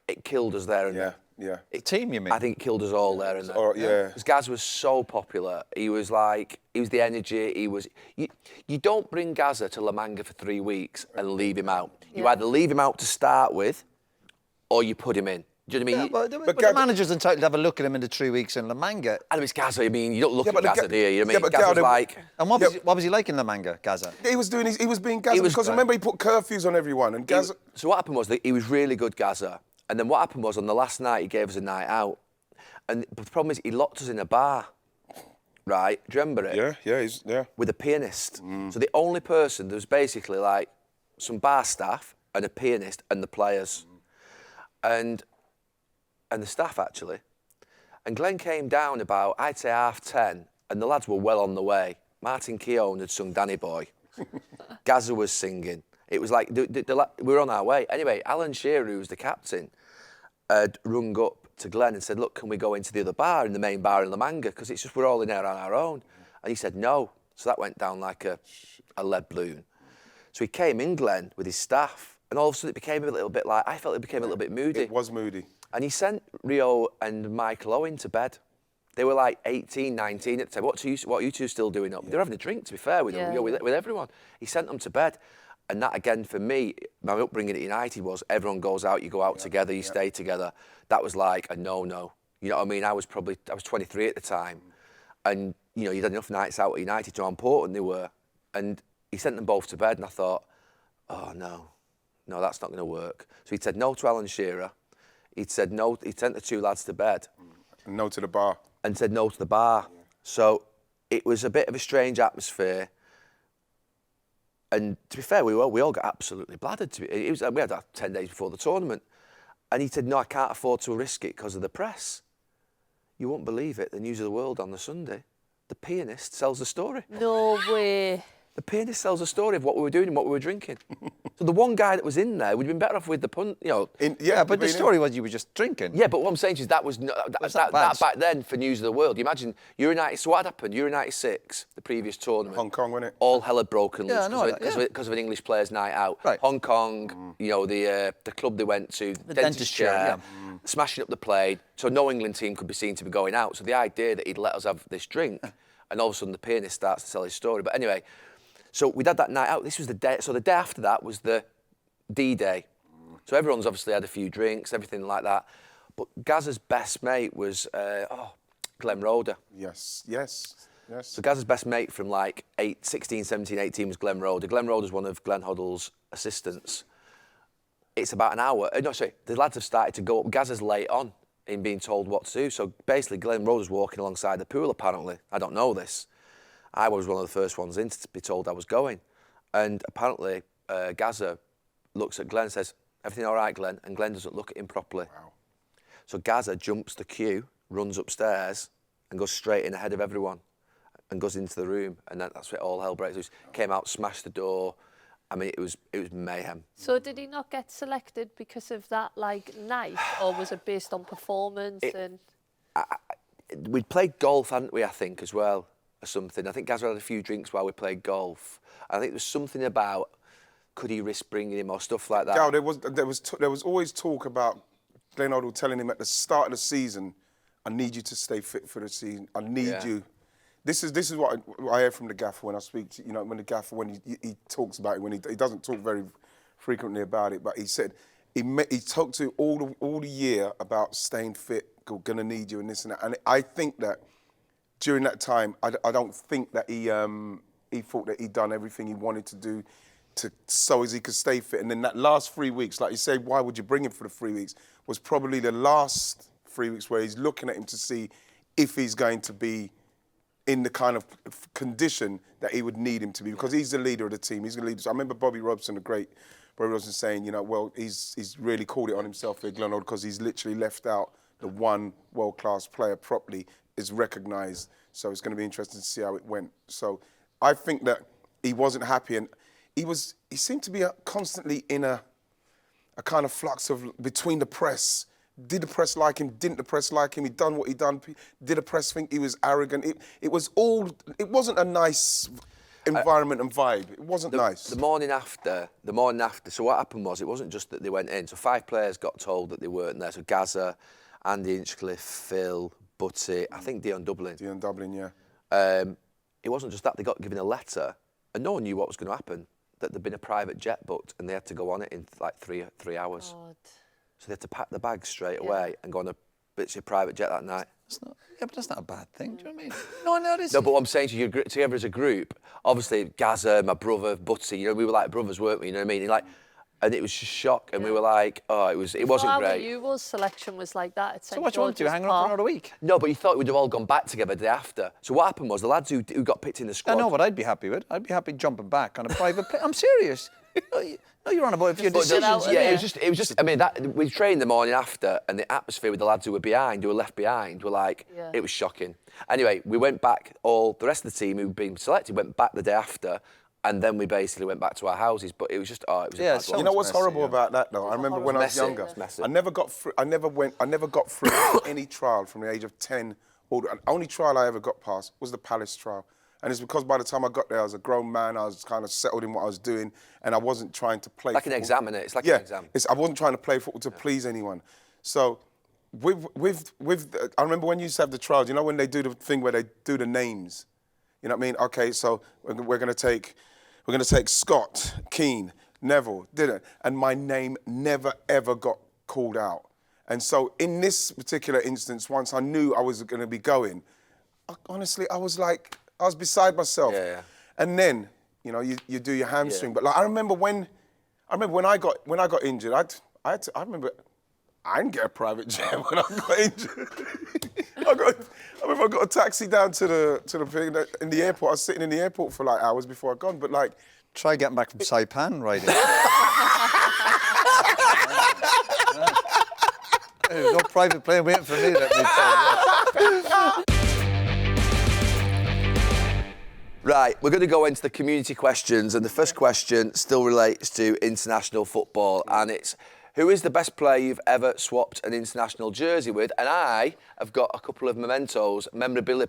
it killed us there and then. Yeah. Team, you mean? I think it killed us all there and then. Yeah. Because Gaz was so popular. He was the energy. You don't bring Gazza to La Manga for 3 weeks and leave him out. You either leave him out to start with, or you put him in. Do you know what I mean? But the manager's entitled to have a look at him in the 3 weeks in La Manga. And it's Gazza. I mean, you don't look at Gazza, do you? You know what I mean? Gazza's like... And what was he like in La Manga, Gazza? He was being Gazza because remember he put curfews on everyone and Gazza... So what happened was that he was really good, Gazza. And then what happened was on the last night he gave us a night out. And the problem is he locked us in a bar. Right? Do you remember it? Yeah. With a pianist. So the only person, there was basically like some bar staff and a pianist and the players. And the staff, actually. And Glenn came down about, I'd say, 10:30, and the lads were well on the way. Martin Keown had sung Danny Boy. Gazza was singing. It was like, we were on our way. Anyway, Alan Shearer, who was the captain, had rung up to Glenn and said, look, can we go into the other bar, in the main bar in La Manga? Because it's just, we're all in there on our own. And he said, no. So that went down like a lead balloon. So he came in, Glenn, with his staff, and all of a sudden it became a little bit like, I felt it became a little bit moody. It was moody. And he sent Rio and Michael Owen to bed. They were like 18, 19 at the time. What are you two still doing up? They were having a drink, to be fair, with everyone. He sent them to bed. And that, again, for me, my upbringing at United was everyone goes out, you go out together, you stay together. That was like a no-no. You know what I mean? I was 23 at the time. And, you know, you'd had enough nights out at United to how important they were. And he sent them both to bed, and I thought, oh, no, that's not going to work. So he said no to Alan Shearer. He'd said no, he'd sent the 2 lads to bed. And no to the bar. And said no to the bar. Yeah. So it was a bit of a strange atmosphere. And to be fair, we all got absolutely bladdered. We had that 10 days before the tournament. And he said, no, I can't afford to risk it because of the press. You won't believe it, the News of the World on the Sunday, the Pianist sells the story. No way. The Pianist tells a story of what we were doing and what we were drinking. So the one guy that was in there would have been better off with the pun, you know. But the story was you were just drinking. Yeah, but what I'm saying is that was that back then for News of the World. You imagine Euro 96. So what had happened? Euro 96, the previous tournament. Hong Kong, wasn't it? All hell had broken loose because of an English player's night out. Right. Hong Kong, you know, the club they went to, the dentist chair, smashing up the plane. So no England team could be seen to be going out. So the idea that he'd let us have this drink, and all of a sudden the Pianist starts to tell his story. But anyway. So we'd had that night out. This was the day. So the day after that was the D-Day. So everyone's obviously had a few drinks, everything like that. But Gazza's best mate was Glenn Roeder. Yes. So Gazza's best mate from like 16, 17, 18 was Glenn Roeder. Glenn Roeder's one of Glenn Hoddle's assistants. It's about an hour. The lads have started to go up. Gazza's late on in being told what to do. So basically Glenn Roeder's walking alongside the pool apparently. I don't know this. I was one of the first ones in to be told I was going. And apparently, Gazza looks at Glenn and says, everything all right, Glenn? And Glenn doesn't look at him properly. Wow. So Gazza jumps the queue, runs upstairs, and goes straight in ahead of everyone and goes into the room. And that's where all hell breaks loose. Came out, smashed the door. I mean, it was mayhem. So did he not get selected because of that, night? Or was it based on performance? We'd played golf, hadn't we, I think, as well? Or something. I think Gazza had a few drinks while we played golf. I think there was something about could he risk bringing him or stuff like that. Gal, there was always talk about Glenn Hoddle telling him at the start of the season, I need you to stay fit for the season. I need you. This is what I hear from the gaffer when I speak to, when the gaffer, when he talks about it, when he doesn't talk very frequently about it, but he said he talked to all the year about staying fit, going to need you and this and that. And I think that during that time, I don't think that he thought that he'd done everything he wanted to do so as he could stay fit. And then that last 3 weeks, like you say, why would you bring him for the 3 weeks, was probably the last 3 weeks where he's looking at him to see if he's going to be in the kind of condition that he would need him to be, because he's the leader of the team. He's the leader. So I remember Bobby Robson, the great Bobby Robson, saying, well, he's really called it on himself here, Glenn, because he's literally left out the one world-class player properly is recognised. So it's going to be interesting to see how it went. So I think that he wasn't happy, and he seemed to be constantly in a kind of flux of between the press. Did the press like him? Didn't the press like him? He'd done what he'd done. Did the press think he was arrogant? It wasn't a nice environment and vibe. It wasn't nice. The morning after, so what happened was, it wasn't just that they went in. So 5 players got told that they weren't there. So Gazza, Andy Hinchcliffe, Phil, Butty, I think Dion Dublin. Dion Dublin, yeah. It wasn't just that, they got given a letter and no one knew what was going to happen, that there'd been a private jet booked and they had to go on it in like three hours. God. So they had to pack the bags straight away and go on a private jet that night. But that's not a bad thing. Do you know what I mean? No, it isn't. No, but what I'm saying to you, together as a group, obviously Gazza, my brother, Butty, we were like brothers, weren't we? You know what I mean? And it was just shock, and we were like, oh, it wasn't great. Our selection was like that at St. So what do you want to do, hang around for another week? No, but you thought we'd have all gone back together the day after. So what happened was, the lads who got picked in the squad... I know what I'd be happy with. I'd be happy jumping back on a private plane. I'm serious. No, you're on about if your decisions... Yeah, it was just. I mean, we trained the morning after, and the atmosphere with the lads who were left behind, were like, it was shocking. Anyway, we went back, the rest of the team who'd been selected went back the day after, and then we basically went back to our houses. But it was just, it was a bad one. You know what's horrible about that though? I remember when I was younger, I never got through any trial from the age of 10. The only trial I ever got past was the Palace trial. And it's because by the time I got there, I was a grown man, I was kind of settled in what I was doing, and I wasn't trying to play football. an exam, innit? It's like an exam. I wasn't trying to play football to please anyone. So I remember when you used to have the trials, when they do the thing where they do the names, you know what I mean? Okay, so we're going to take Scott, Keane, Neville, and my name never ever got called out. And so in this particular instance, once I knew I was going to be going, honestly, I was beside myself. Yeah. And then, you do your hamstring. But I remember when I got injured, I remember I didn't get a private jet when I got injured. I remember I got a taxi down to the thing in the airport. I was sitting in the airport for like hours before I'd gone. But try getting back from Saipan, Wrighty. There's no private plane waiting for me, let me tell you. Right, we're going to go into the community questions, and the first question still relates to international football, and it's, who is the best player you've ever swapped an international jersey with? And I have got a couple of mementos,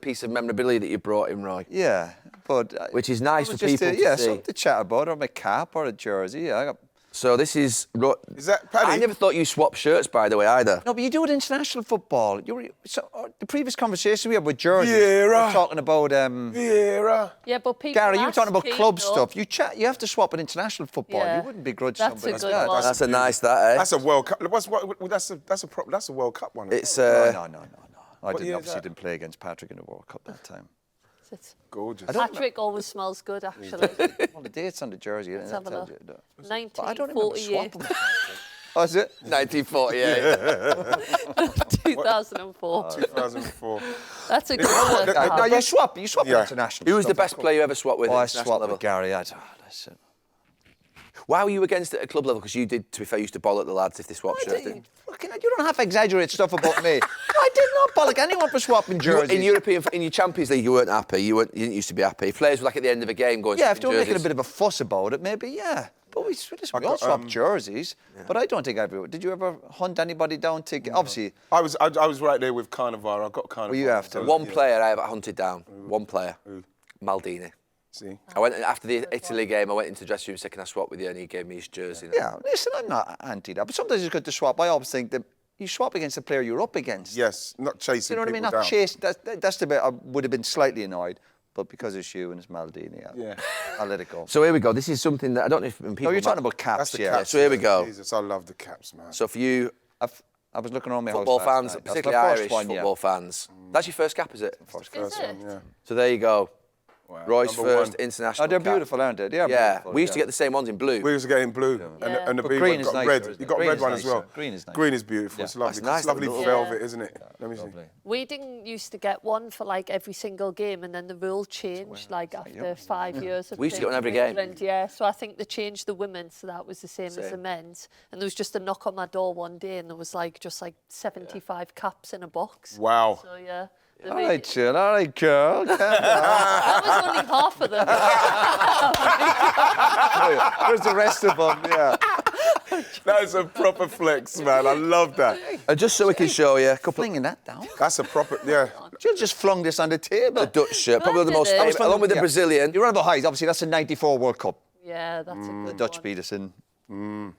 piece of memorabilia that you brought in, Roy. Yeah, but... which is nice for people to see. Yeah, something to chat about, or my cap, or a jersey, yeah. So this is... Is that Paddy? I never thought you swapped shirts, by the way, either. No, but you do it in international football. The previous conversation we had with jerseys, Vieira. we were talking about... Vieira. Yeah, but people Gary, you were talking about club though. stuff. You have to swap in international football. Yeah. You wouldn't begrudge That's somebody a like good that. one. That's a nice, that, eh? That's a World Cup. That's a World Cup one. It's... No. I What year is obviously that? didn't play against Patrick in the World Cup that time. It's gorgeous. Patrick always smells good, actually. Well, the date's on the jersey. Let's have a look. But I don't remember 1948. swapping with Patrick. Oh, is it? 1948. 2004. 2004. That's a good one. No, you swap Yeah. international. Who was the stuff. best player you ever swapped with Oh, at I international swapped level? with Gary. Listen. Why were you against it at club level? Because you did, to be fair, used to bollock the lads if they swapped shirts, didn't You don't have to exaggerate stuff about me. I did not bollock anyone for swapping you? jerseys. In your Champions League, you weren't happy. You didn't used to be happy. Players were like at the end of a game going. Yeah, if they were jerseys. making a bit of a fuss about it, maybe, yeah. But we all swapped jerseys. Yeah. But I don't think did you ever hunt anybody down to... No. Obviously... I was right there with Carnivore. I got Carnivore. Well, you have to. One player I ever hunted down. One player. Maldini. See? I went after the Italy game. I went into the dressing room, said, "Can I swap with you?" And he gave me his jersey. Yeah, listen, I'm not anti that, but sometimes it's good to swap. I always think that you swap against the player you're up against. Yes, not chasing. You know what I mean? people Not down. chase. That's the bit I would have been slightly annoyed, but because it's you and it's Maldini, I'll let it go. So here we go. This is something that I don't know if people. No, you're talking about caps, That's the yeah. caps. So here we go. Jesus, I love the caps, man. So for you, I was looking around my football house last fans, night. That's particularly my first Irish one, football fans, that's your first cap, is it? First Is one, it? yeah. So there you go. Wow. Roy's Number first one. international Oh, they're cap. beautiful, aren't they? They are Yeah, beautiful, we used to get the same ones in blue. We used to get in blue, Yeah. and the But big green one is got nicer, red. isn't You it? got Green red is one as nicer. well. Green is nice. Green is beautiful. Yeah. It's lovely. That's nice, It's lovely that little- velvet, Yeah. isn't it? Let me see. Lovely. We didn't used to get one for like every single game, and then the rule changed like after 5 years of We used to get playing one every for game. England, yeah, so I think they changed the women's, so that was the same as the Same. men's. And there was just a knock on my door one day, and there was like just like 75 caps in a box. Wow. So yeah. they All made right, it- chill. All right, girl. Calm down. That was only half of them. Where's the rest of them? Yeah. That is a proper flex, man. I love that. And just so we can show you a couple Flinging that down. That's a proper, yeah. Jill just flung this on the table. of Dutch shirt, probably the did most it. famous, along with the Yeah. Brazilian. You're on about highs. Obviously, that's the '94 World Cup. Yeah, that's a The good Dutch one. beat us in.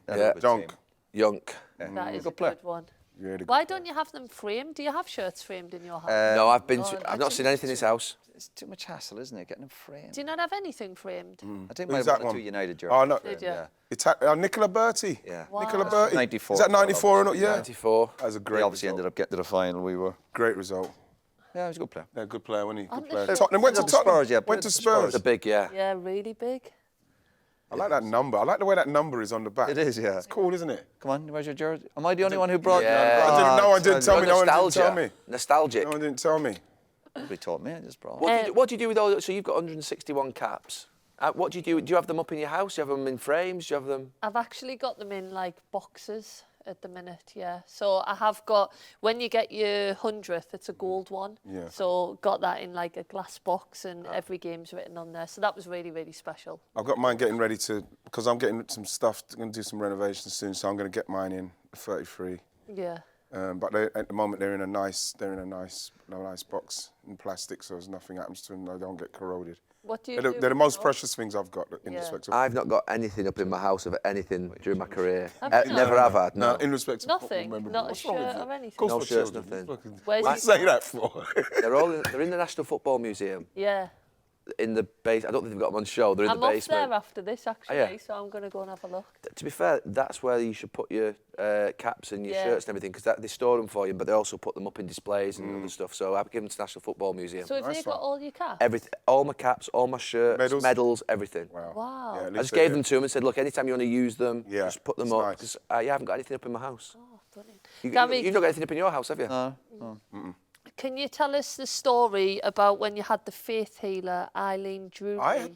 Yeah. Dunk. Yonk. That is Good a player. good one. Yeah, the- Why don't you have them framed? Do you have shirts framed in your house? No, I've been. Oh, I've not seen anything in his house. It's too much hassle, isn't it? Getting them framed. Do you not have anything framed? I think Who's my that one or one? two United jerseys. Oh, no. Did you? Yeah. Nicola Berti. Yeah. Wow. Nicola Berti. 94 Is that as well, 94 or not? Yeah. 94. That was a They great obviously result. ended up getting to the final. We were. Great result. Yeah, he was a good player. Yeah, good player, wasn't he? Good Aren't player. they Tottenham. Went to Went to Tottenham. Spurs, yeah, Went to to Spurs. The big, yeah. Yeah, really big. I like that number. I like the way that number is on the back. It is, yeah. It's cool, isn't it? Come on, where's your jersey? Am I the only one who brought? Yeah. I didn't know. I it's didn't tell me. No one didn't Nostalgia. tell me. Nostalgic. No one didn't tell me. Nobody taught me. I just brought. What do you do with all? So you've got 161 caps. What do you do? Do you have them up in your house? Do you have them in frames? Do you have them? I've actually got them in like boxes at the minute, yeah. So I have got, when you get your 100th, it's a gold one. Yeah. So got that in like a glass box and every game's written on there. So that was really, really special. I've got mine getting ready to, because I'm getting some stuff, going to do some renovations soon, so I'm going to get mine in 33. Yeah. But at the moment they're in a nice box in plastic, so there's nothing happens to them. They don't get corroded. What do you They're do? the with most yours? precious things I've got in Yeah. respect of. I've not got anything up in my house of anything during my career. Have you Never not? have had. No. In respect of Nothing? football memorabilia. Not a What's wrong with shirt you? or anything? Of course No for shirts, children. nothing. Where's What do you say that for? They're in the National Football Museum. Yeah. In the base. I don't think they've got them on show. They're in I'm the off basement. there after this, actually, yeah? so I'm going to go and have a look. To be fair, that's where you should put your caps and your Yeah. shirts and everything, because they store them for you, but they also put them up in displays and other stuff. So I've given them to National Football Museum. So have Nice you got one. all your caps? Everything, all my caps, all my shirts, medals, everything. Wow. Yeah, at I least just they're gave there. them to him and said, look, anytime you want to use them, Yeah, just put them it's up. nice. Because I haven't got anything up in my house. Oh, brilliant. You've Gary, not got anything up in your house, have you? No. can you tell us the story about when you had the faith healer, Eileen Drewery,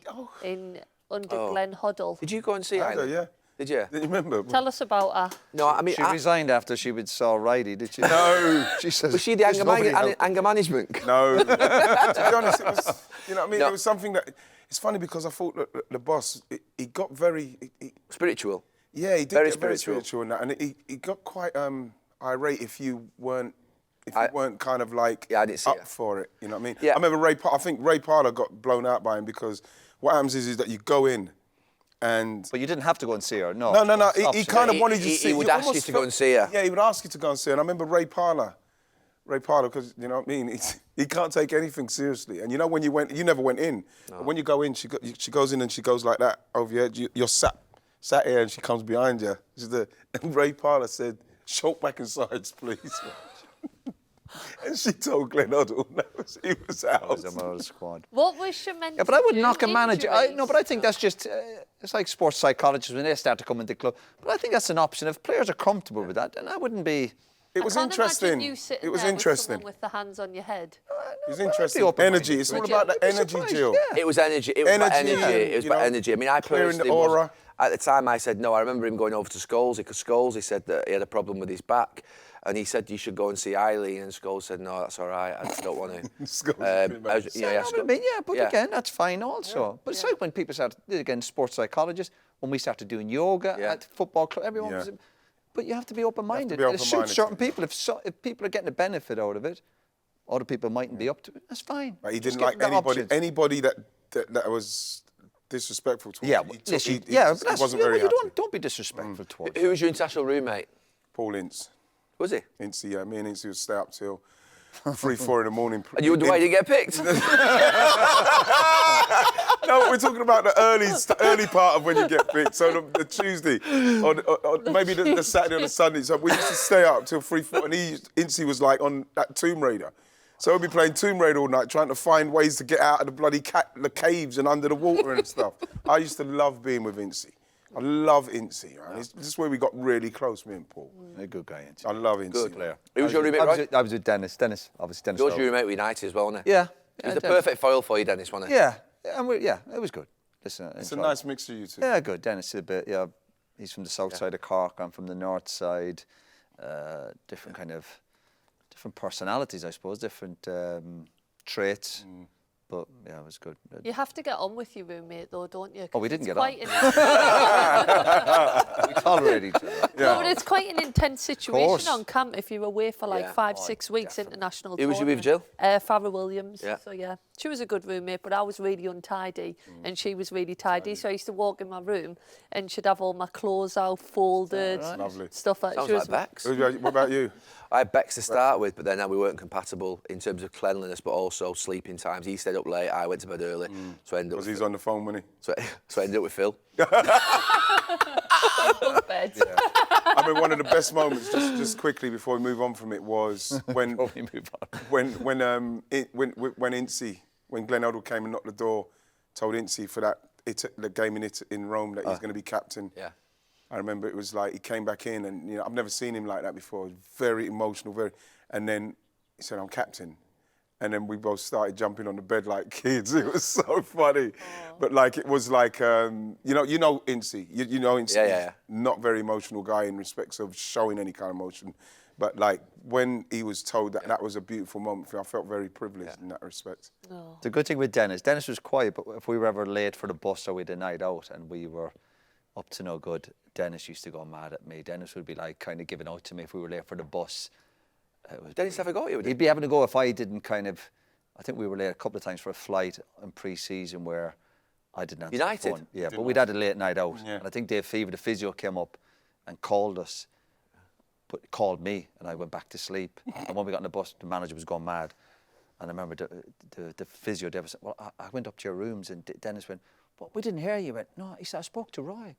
under Glenn Huddle? Did you go and see I Eileen? do, yeah. Did you? Did you remember? Tell us about her. No, I mean, She resigned after she saw Wrighty, did she? No. She says. was she the There's nobody help. anger management? No. To be honest, it was, you know what I mean? No. It was something that, it's funny because I thought that the boss, he got very, Spiritual. yeah, he did Very get very spiritual. spiritual in that. And he got quite irate if you weren't, kind of like Yeah, I didn't see up it. for it, you know what I mean? Yeah. I remember I think Ray Parlour got blown out by him because what happens is that you go in and... But you didn't have to go and see her. No. No. It's He optional. kind of wanted you to he see. would ask you almost to go and see her. Yeah, he would ask you to go and see her. And I remember Ray Parlour, because you know what I mean. He can't take anything seriously. And you know when you never went in. But when you go in, she goes in and she goes like that over your head. You're sat here and she comes behind you. And Ray Parlour said, "Short back and sides, please." And she told Glenn Huddle, he was out. That was a moral squad. What was she meant Yeah, but I to wouldn't do? knock a manager. Injuries? But I think that's just, it's like sports psychologists when they start to come into the club. But I think that's an option. If players are comfortable with that, then I wouldn't be... It was I can't interesting. imagine you sitting It was there interesting. With someone with the hands on your head. It was I'd be interesting. open-minded. Energy. It's all Would about you? the I'd be energy, surprised, Jill. yeah. It was energy. It was about Energy, energy. It was you about know, energy. I mean, I clearing the personally aura. At the time, I said no. I remember him going over to Scholes because Scholes, he said that he had a problem with his back, and he said you should go and see Eileen. And Scholes said no, that's all right. I just don't want to. Scholes I was- you know, he asked- Yeah, but again, that's fine also. But it's like when people start, again, sports psychologists, when we started doing yoga Yeah. at football club, everyone Yeah. was... But you have to be open-minded. be And it suits open-minded certain to it. people. If people are getting a benefit out of it, other people mightn't be up to it. That's fine. But he Just didn't give like them the anybody options. that was disrespectful to him. Yeah, He took- listen, he yeah, he but that's, wasn't yeah, very but you happy. don't be disrespectful towards Who was your international roommate? Paul Ince. Was he? Incy, yeah. Me and Incy would stay up till 3, 4 in the morning. And you wonder why you didn't get picked? No, we're talking about the early part of when you get picked. So the Tuesday, or maybe the Saturday or the Sunday. So we used to stay up till 3, 4, and Incy was like on that Tomb Raider. So we'd be playing Tomb Raider all night, trying to find ways to get out of the bloody the caves and under the water and stuff. I used to love being with Incy. I love Incy, man. This is where we got really close, me and Paul. A good guy, Incy. I love Incy. Good player. Who was your roommate, Roy? I was with Dennis. Obviously Dennis. Yours your roommate with United as well, wasn't he? Yeah. He was the perfect foil for you, Dennis, wasn't he? Yeah, and it was good. Listen, It's a nice mixture, you two. Yeah, good. Dennis is a bit. Yeah, he's from the south side of Cork. I'm from the north side. Different personalities, I suppose. Different traits. But yeah, it was good. You have to get on with your roommate, though, don't you? Oh, we didn't get on. We tolerate each other. No, but it's quite an intense situation on camp if you're away for like 5, 6 weeks, definitely. international Who was you with, tournament. Jill? Farrah Williams. Yeah. So yeah, she was a good roommate, but I was really untidy and she was really tidy. So I used to walk in my room and she'd have all my clothes out, folded, Lovely. stuff like that. Sounds like Bex. What about you? I had Bex to start with, but then we weren't compatible in terms of cleanliness, but also sleeping times. He stayed up late, I went to bed early. So I ended up Because he's on the phone, wasn't he? So I ended up with Phil. bed. I mean, one of the best moments, just quickly before we move on from it, was when Incy, when Glenn Hoddle came and knocked the door, told Incy for the game in Rome that he's going to be captain. Yeah. I remember it was like he came back in, and I've never seen him like that before. Very emotional, and then he said, "I'm captain." And then we both started jumping on the bed like kids. It was so funny. But like, it was like, you know Incy. You know Incy. Yeah. Not very emotional guy in respects of showing any kind of emotion. But like, when he was told that was a beautiful moment for me, I felt very privileged in that respect. No. The good thing with Dennis was quiet, but if we were ever late for the bus or we had a night out and we were up to no good, Dennis used to go mad at me. Dennis would be like kind of giving out to me if we were late for the bus. Dennis never got you, He'd be having to go if I didn't kind of... I think we were late a couple of times for a flight in pre-season where I didn't answer United? the phone. Yeah, but we'd had a late night out. Yeah. And I think Dave Fever, the physio, came up and called us, but called me, and I went back to sleep. And when we got on the bus, the manager was going mad. And I remember the physio, Dave said, "Well, I went up to your rooms," and Dennis went, "But we didn't hear you." He went, "No," he said, "I spoke to Roy."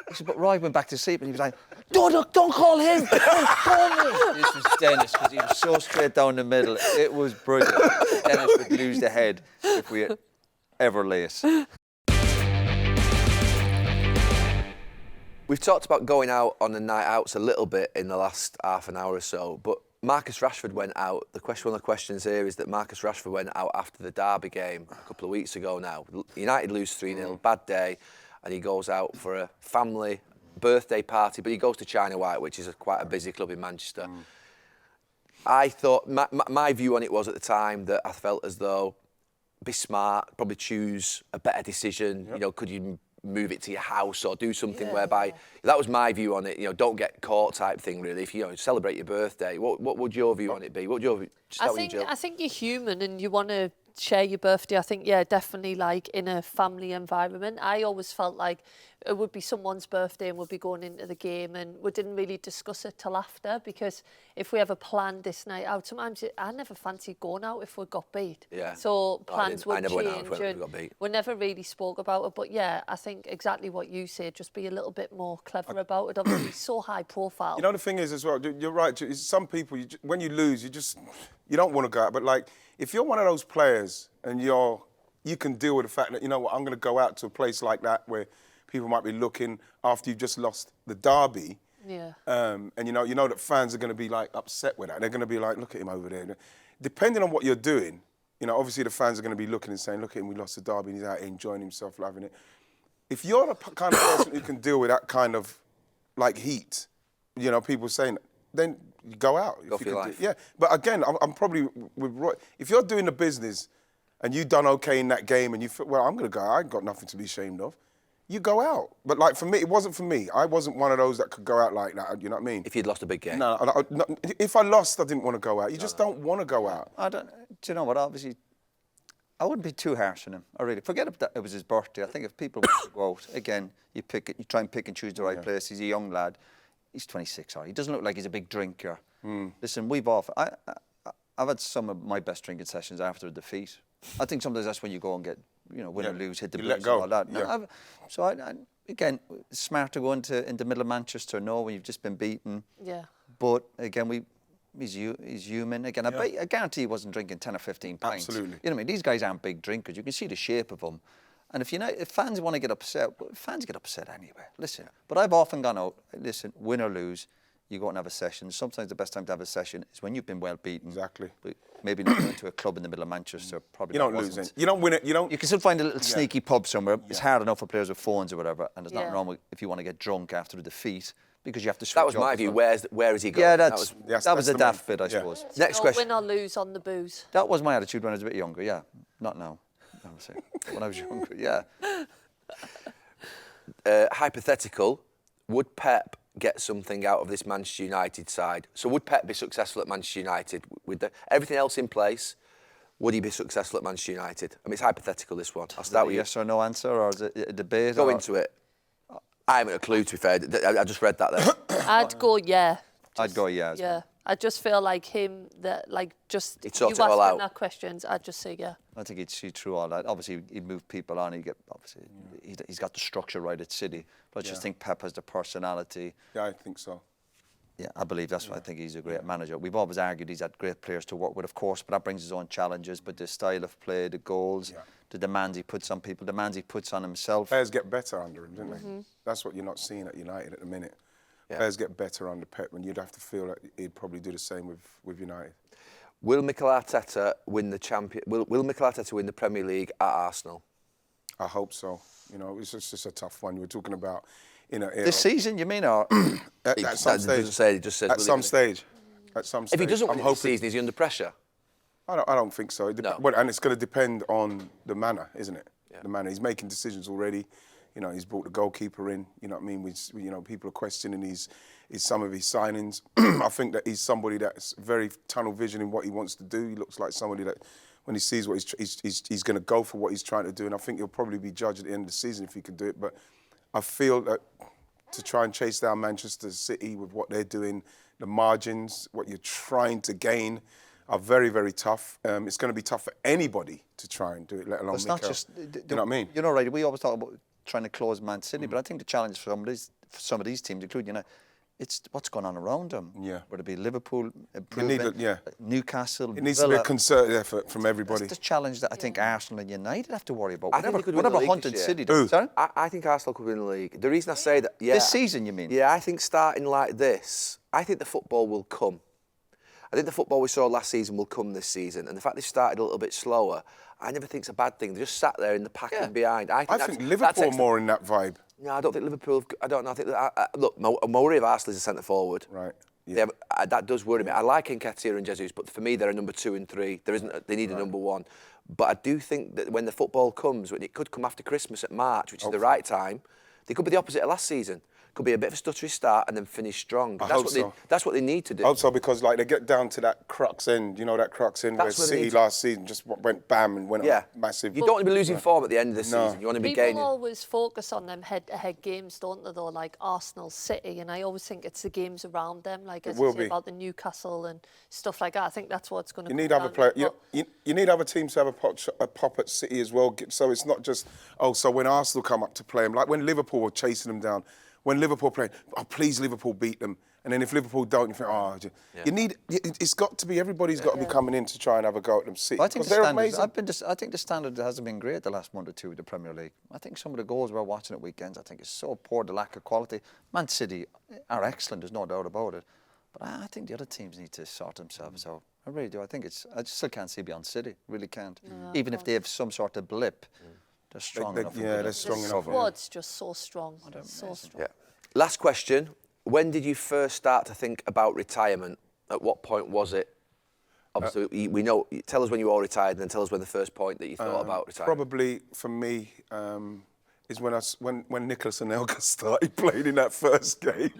He said, but Roy went back to sleep and he was like, don't call him, don't call me. This was Dennis because he was so straight down the middle. It was brilliant. Dennis would lose the head if we had ever late. We've talked about going out on the night outs a little bit in the last half an hour or so, but Marcus Rashford went out. One of the questions here is that Marcus Rashford went out after the Derby game a couple of weeks ago now. United lose 3-0, bad day. And he goes out for a family birthday party, but he goes to China White, which is quite a busy club in Manchester. I thought, my view on it was at the time that I felt as though be smart, probably choose a better decision. Yep. Could you move it to your house or do something whereby, that was my view on it, don't get caught type thing really. If you celebrate your birthday, what would your view on it be? What would your view? I think you're human and you want to share your birthday. I think, definitely like in a family environment. I always felt like it would be someone's birthday and we'd be going into the game and we didn't really discuss it till after, because if we ever planned this night out, sometimes I never fancied going out if we got beat. Yeah. So plans would change. Went out when we got beat. We never really spoke about it. But I think exactly what you said, just be a little bit more clever about it. Obviously, it's so high profile. The thing is as well, you're right, some people, when you lose, you don't want to go out. But like, if you're one of those players and you can deal with the fact that, I'm going to go out to a place like that where people might be looking after you've just lost the derby. Yeah. And you know that fans are going to be like upset with that. They're going to be like, look at him over there. Depending on what you're doing, obviously the fans are going to be looking and saying, look at him, we lost the derby and he's out here enjoying himself, loving it. If you're the kind of person who can deal with that kind of like heat, people saying, then you go out. Go for your life. Yeah, but again, I'm probably with Roy. If you're doing the business and you've done okay in that game and you feel, well, I'm going to go out, I ain't got nothing to be ashamed of, you go out. But like for me, it wasn't for me. I wasn't one of those that could go out like that, you know what I mean? If you'd lost a big game. No, if I lost, I didn't want to go out. You just don't want to go out. Do you know what, obviously, I wouldn't be too harsh on him. I really forget if it was his birthday. I think if people want to go out, again, you try and pick and choose the right place. He's a young lad. he's 26, he doesn't look like he's a big drinker. Listen, I've had some of my best drinking sessions after a defeat. I think sometimes that's when you go and get, win or lose, hit the booze and all that. Yeah. Again, it's smart to go into middle of Manchester, when you've just been beaten. Yeah. But again, he's human. Again, I guarantee he wasn't drinking 10 or 15 pints. Absolutely. You know what I mean? These guys aren't big drinkers. You can see the shape of them. And if fans want to get upset, fans get upset anyway. Listen, but I've often gone out, listen, win or lose, you go and have a session. Sometimes the best time to have a session is when you've been well beaten. Exactly. But maybe not going to a club in the middle of Manchester. Probably You don't lose it. You don't win it. You can still find a little sneaky pub somewhere. It's hard enough for players with phones or whatever, and there's nothing wrong with if you want to get drunk after a defeat because you have to switch That was off my as view. well. Where is he going? Yeah, that was that's the the daft main- bit, I yeah. suppose. Next question. Win or lose on the booze. That was my attitude when I was a bit younger. Yeah, not now. I would say when I was younger. Yeah. Hypothetical, would Pep get something out of this Manchester United side? So would Pep be successful at Manchester United with everything else in place? Would he be successful at Manchester United? I mean, it's hypothetical, this one. I'll start with you. Yes or no answer, or is it a debate? Go into it. I haven't a clue, to be fair. I just read that there. I'd go yeah. I'd go yeah. Yeah. I just feel like him, that like just He'd you sort ask it all him out. that questions, I'd just say yeah. I think he'd see through all that. Obviously, he'd move people on. He's got the structure right at City. But I just think Pep has the personality. Yeah, I think so. Yeah, I believe that's why I think he's a great manager. We've always argued he's had great players to work with, of course, but that brings his own challenges. But the style of play, the goals, the demands he puts on people, the demands he puts on himself. Players get better under him, don't they? That's what you're not seeing at United at the minute. Yeah. Players get better under Pep, and you'd have to feel that he'd probably do the same with United. Will Mikel Arteta win the Will Mikel Arteta win the Premier League at Arsenal? I hope so. It's just a tough one. We're talking about, This season, you mean? Or at some stage. Doesn't say, it just says At will he some win it? stage. At some stage. If he doesn't win I'm it hoping. this season, is he under pressure? I don't think so. No. Well, and it's going to depend on the manner, isn't it? Yeah. The manner. He's making decisions already. He's brought the goalkeeper in. You know what I mean? People are questioning some of his signings. I think that he's somebody that's very tunnel vision in what he wants to do. He looks like somebody that, when he sees what he's going to go for what he's trying to do. And I think he'll probably be judged at the end of the season if he can do it. But I feel that to try and chase down Manchester City with what they're doing, the margins, what you're trying to gain, are very, very tough. It's going to be tough for anybody to try and do it, let alone it's Mikel. not just. You know what I mean? Right. We always talk about trying to close Man City, but I think the challenge for some of these teams, including it's what's going on around them. Yeah. Whether it be Liverpool, Newcastle, It needs Villa. to be a concerted effort from everybody. That's the challenge that I think Arsenal and United have to worry about. I think they could win the Whatever league hunted this year. City does. Sorry? I think Arsenal could win the league. The reason I say that, This season, you mean? Yeah, I think starting like this, I think the football will come. I think the football we saw last season will come this season. And the fact they started a little bit slower, I never think it's a bad thing. They just sat there in the pack and behind. I think Liverpool are more in that vibe. No, I don't think Liverpool. I don't know. I think look, my worry of Arsenal is a centre forward. Right. Yeah. That does worry me. I like Nketiah and Jesus, but for me they're a number 2 and 3. They need a number 1. But I do think that when the football comes, when it could come after Christmas at March, which is the right time, they could be the opposite of last season. Could be a bit of a stuttery start and then finish strong. That's what they need to do. Also, because they get down to that crux end, that crux end where That's what they City need. last season just went bam and went on massive. You don't want to be losing form at the end of the No. season. You want to be People gaining. always focus on them head-to-head games, don't they, though, like Arsenal, City, and I always think it's the games around them, like as you say about the Newcastle and stuff like that. I think that's what's going to You need other players. You need other teams to have a pop at City as well. So it's not just, so when Arsenal come up to play them, like when Liverpool were chasing them down, when Liverpool played, please Liverpool beat them. And then if Liverpool don't, you think, you need, it's got to be, everybody's got to be coming in to try and have a go at them City. I think they're amazing. I think the standard hasn't been great the last month or two of the Premier League. I think some of the goals we're watching at weekends, I think is so poor, the lack of quality. Man City are excellent, there's no doubt about it. But I think the other teams need to sort themselves out. I really do. I just still can't see beyond City. Really can't. Even if they have some sort of blip, they're strong enough. They're strong enough. The squad's just so strong. So strong. Yeah. Last question. When did you first start to think about retirement? At what point was it? Obviously, we know. Tell us when you all retired, and then tell us when the first point that you thought about retirement. Probably for me is when Nicholas Anelka started playing in that first game.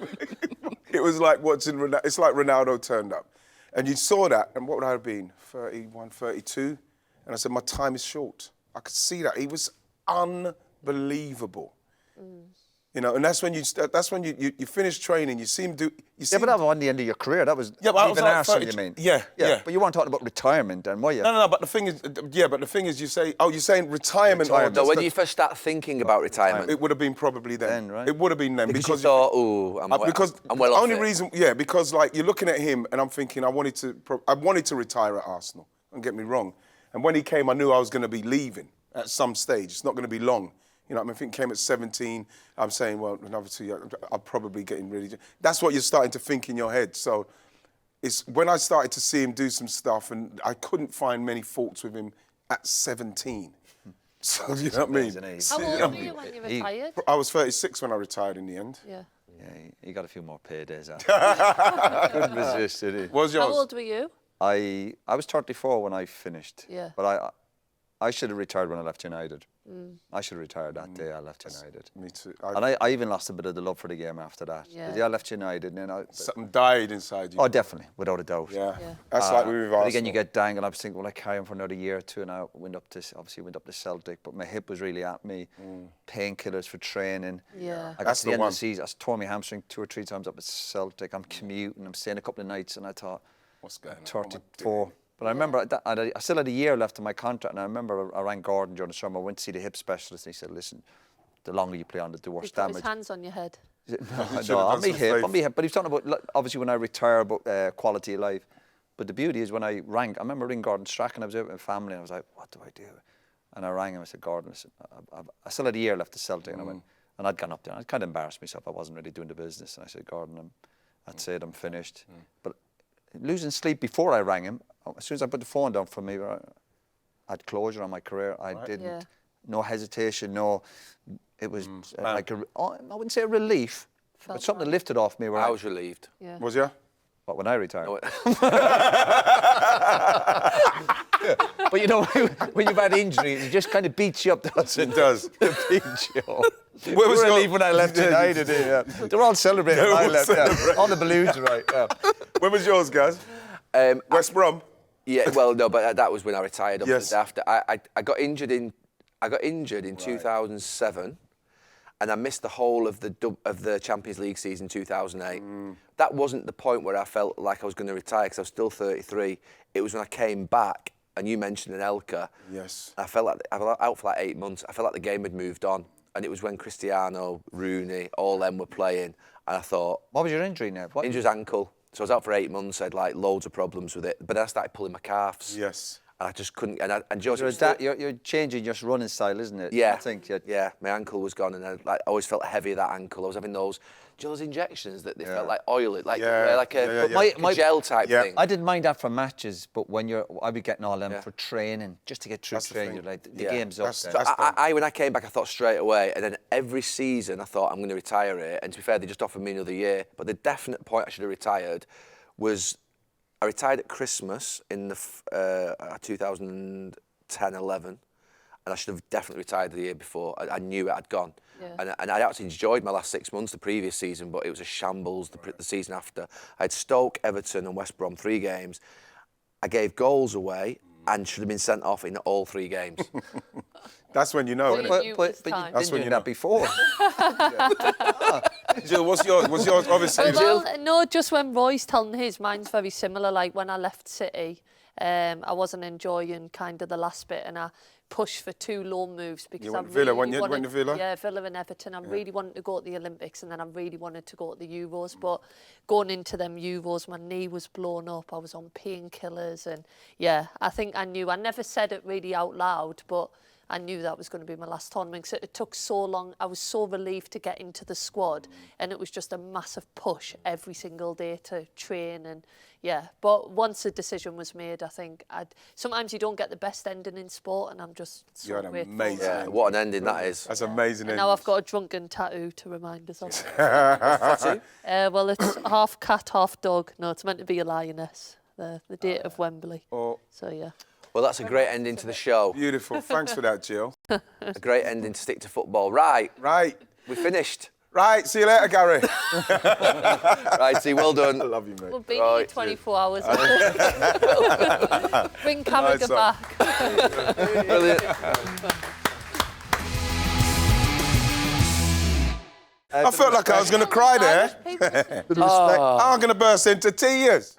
It was like watching Ronaldo. It's like Ronaldo turned up, and you saw that. And what would I have been? 31, 32, and I said, my time is short. I could see that he was unbelievable. You know, and that's when you finish training. You see him do. You see Yeah, but that was on the end of your career. That was Yeah, but I was even like Arsenal, 30 you mean? Yeah. But you weren't talking about retirement then, were you? No. But the thing is, you say, you're saying retirement. No, when did you first start thinking about retirement? It would have been probably then. Then, right? It would have been then Because you thought, oh, I'm well off only it. reason, yeah, because like you're looking at him and I'm thinking I wanted to retire at Arsenal. Don't get me wrong. And when he came, I knew I was going to be leaving at some stage. It's not going to be long. You know, I mean, I think he came at 17. I'm saying, well, another 2 years, I'll probably getting ready. That's what you're starting to think in your head. So it's when I started to see him do some stuff, and I couldn't find many faults with him at 17. So you know what I mean? How old were you when you retired? I was 36 when I retired in the end. Yeah. Yeah, he got a few more paydays after. Couldn't resist, did he? What was yours? How old were you? I was 34 when I finished. Yeah. But I should have retired when I left United. I should have retired that day I left United. Me too. And I even lost a bit of the love for the game after that. Yeah. I left United and then Something died inside you. Oh, definitely, without a doubt. Yeah. That's like we with But Arsenal. again, you get dangled. I was thinking, will I carry on for another year or two? And I went up to Celtic, but my hip was really at me. Painkillers for training. Yeah. I got to the end of the season. I tore my hamstring 2 or 3 times up at Celtic. I'm commuting. I'm staying a couple of nights, and I thought, What's going on? 34. But I remember I still had a year left of my contract, and I remember I rang Gordon during the summer. I went to see the hip specialist, and he said, "Listen, the longer you play on it, the worse He put damage." his hands on your head. No, on my hip. But he was talking about obviously when I retire, about quality of life. But the beauty is when I rang, I remember ringing Gordon Strachan. I was out with my family, and I was like, "What do I do?" And I rang him. I said, "Gordon, listen, I still had a year left to Celtic," and I went, and I'd gone up there. I kind of embarrassed myself. I wasn't really doing the business, and I said, "Gordon, that's it. I'm finished." But losing sleep before I rang him, as soon as I put the phone down for me, I had closure on my career. I didn't, no hesitation, it was like I wouldn't say a relief, but something lifted off me. I was relieved. Yeah. Was you? But when I retired. No, But you know, when you've had injuries, it just kind of beats you up, doesn't it? It does. It beats you up. Where was You were your- relieved when I left United. They're all celebrating when I left. All the balloons, right? Yeah. When was yours, guys? West Brom. Yeah, well, no, but that was when I retired. Yes. After I got injured in 2007, and I missed the whole of the Champions League season 2008. That wasn't the point where I felt like I was going to retire because I was still 33. It was when I came back, and you mentioned Anelka. Yes. I felt like I was out for like 8 months. I felt like the game had moved on, and it was when Cristiano, Rooney, all them were playing, and I thought, What was your injury now? injured ankle. So I was out for 8 months. I had like loads of problems with it, but then I started pulling my calves. Yes. And I just couldn't. And Joseph, You're changing your running style, isn't it? yeah, I think. yeah. My ankle was gone, and I always felt heavy at that ankle. I was having those, those injections that they felt like oil, like a gel type thing. I didn't mind that for matches, but when I'd be getting all them for training, just to get through training. You're like, the game's up there. When I came back, I thought straight away, and then every season I thought I'm going to retire it. And to be fair, they just offered me another year. But the definite point I should have retired was I retired at Christmas in the 2010-11, and I should have definitely retired the year before. I knew it had gone. Yeah. And I actually enjoyed my last 6 months, the previous season, but it was a shambles the season after. I had Stoke, Everton and West Brom 3 games. I gave goals away and should have been sent off in all 3 games. That's when you know. But That's when you know that before. Jill, what's yours? Was yours obviously? Well, no, just when Roy's telling his, mine's very similar. Like when I left City, I wasn't enjoying kind of the last bit, and I pushed for 2 loan moves because You went I Villa, really went wanted, to Villa? Yeah, Villa and Everton. I really wanted to go to the Olympics, and then I really wanted to go to the Euros. But going into them Euros, my knee was blown up. I was on painkillers, and yeah, I think I knew. I never said it really out loud, but I knew that was going to be my last tournament because it took so long. I was so relieved to get into the squad, and it was just a massive push every single day to train. And yeah, but once the decision was made, I think sometimes you don't get the best ending in sport, and I'm just so You had grateful. amazing. Yeah, what an ending that is. That's amazing. And now I've got a drunken tattoo to remind us of it. Well, it's half cat, half dog. No, it's meant to be a lioness. The date of Wembley. Oh. So yeah. Well, that's a great ending to the show. Beautiful. Thanks for that, Jill. A great ending to Stick to Football. Right, Right. we finished. Right. See you later, Gary. Righty, well done. I love you, mate. We've been here 24 hours. Bring Carragher back. Brilliant. I felt like I was going to cry there. Irish people. Bit of respect. I'm going to burst into tears.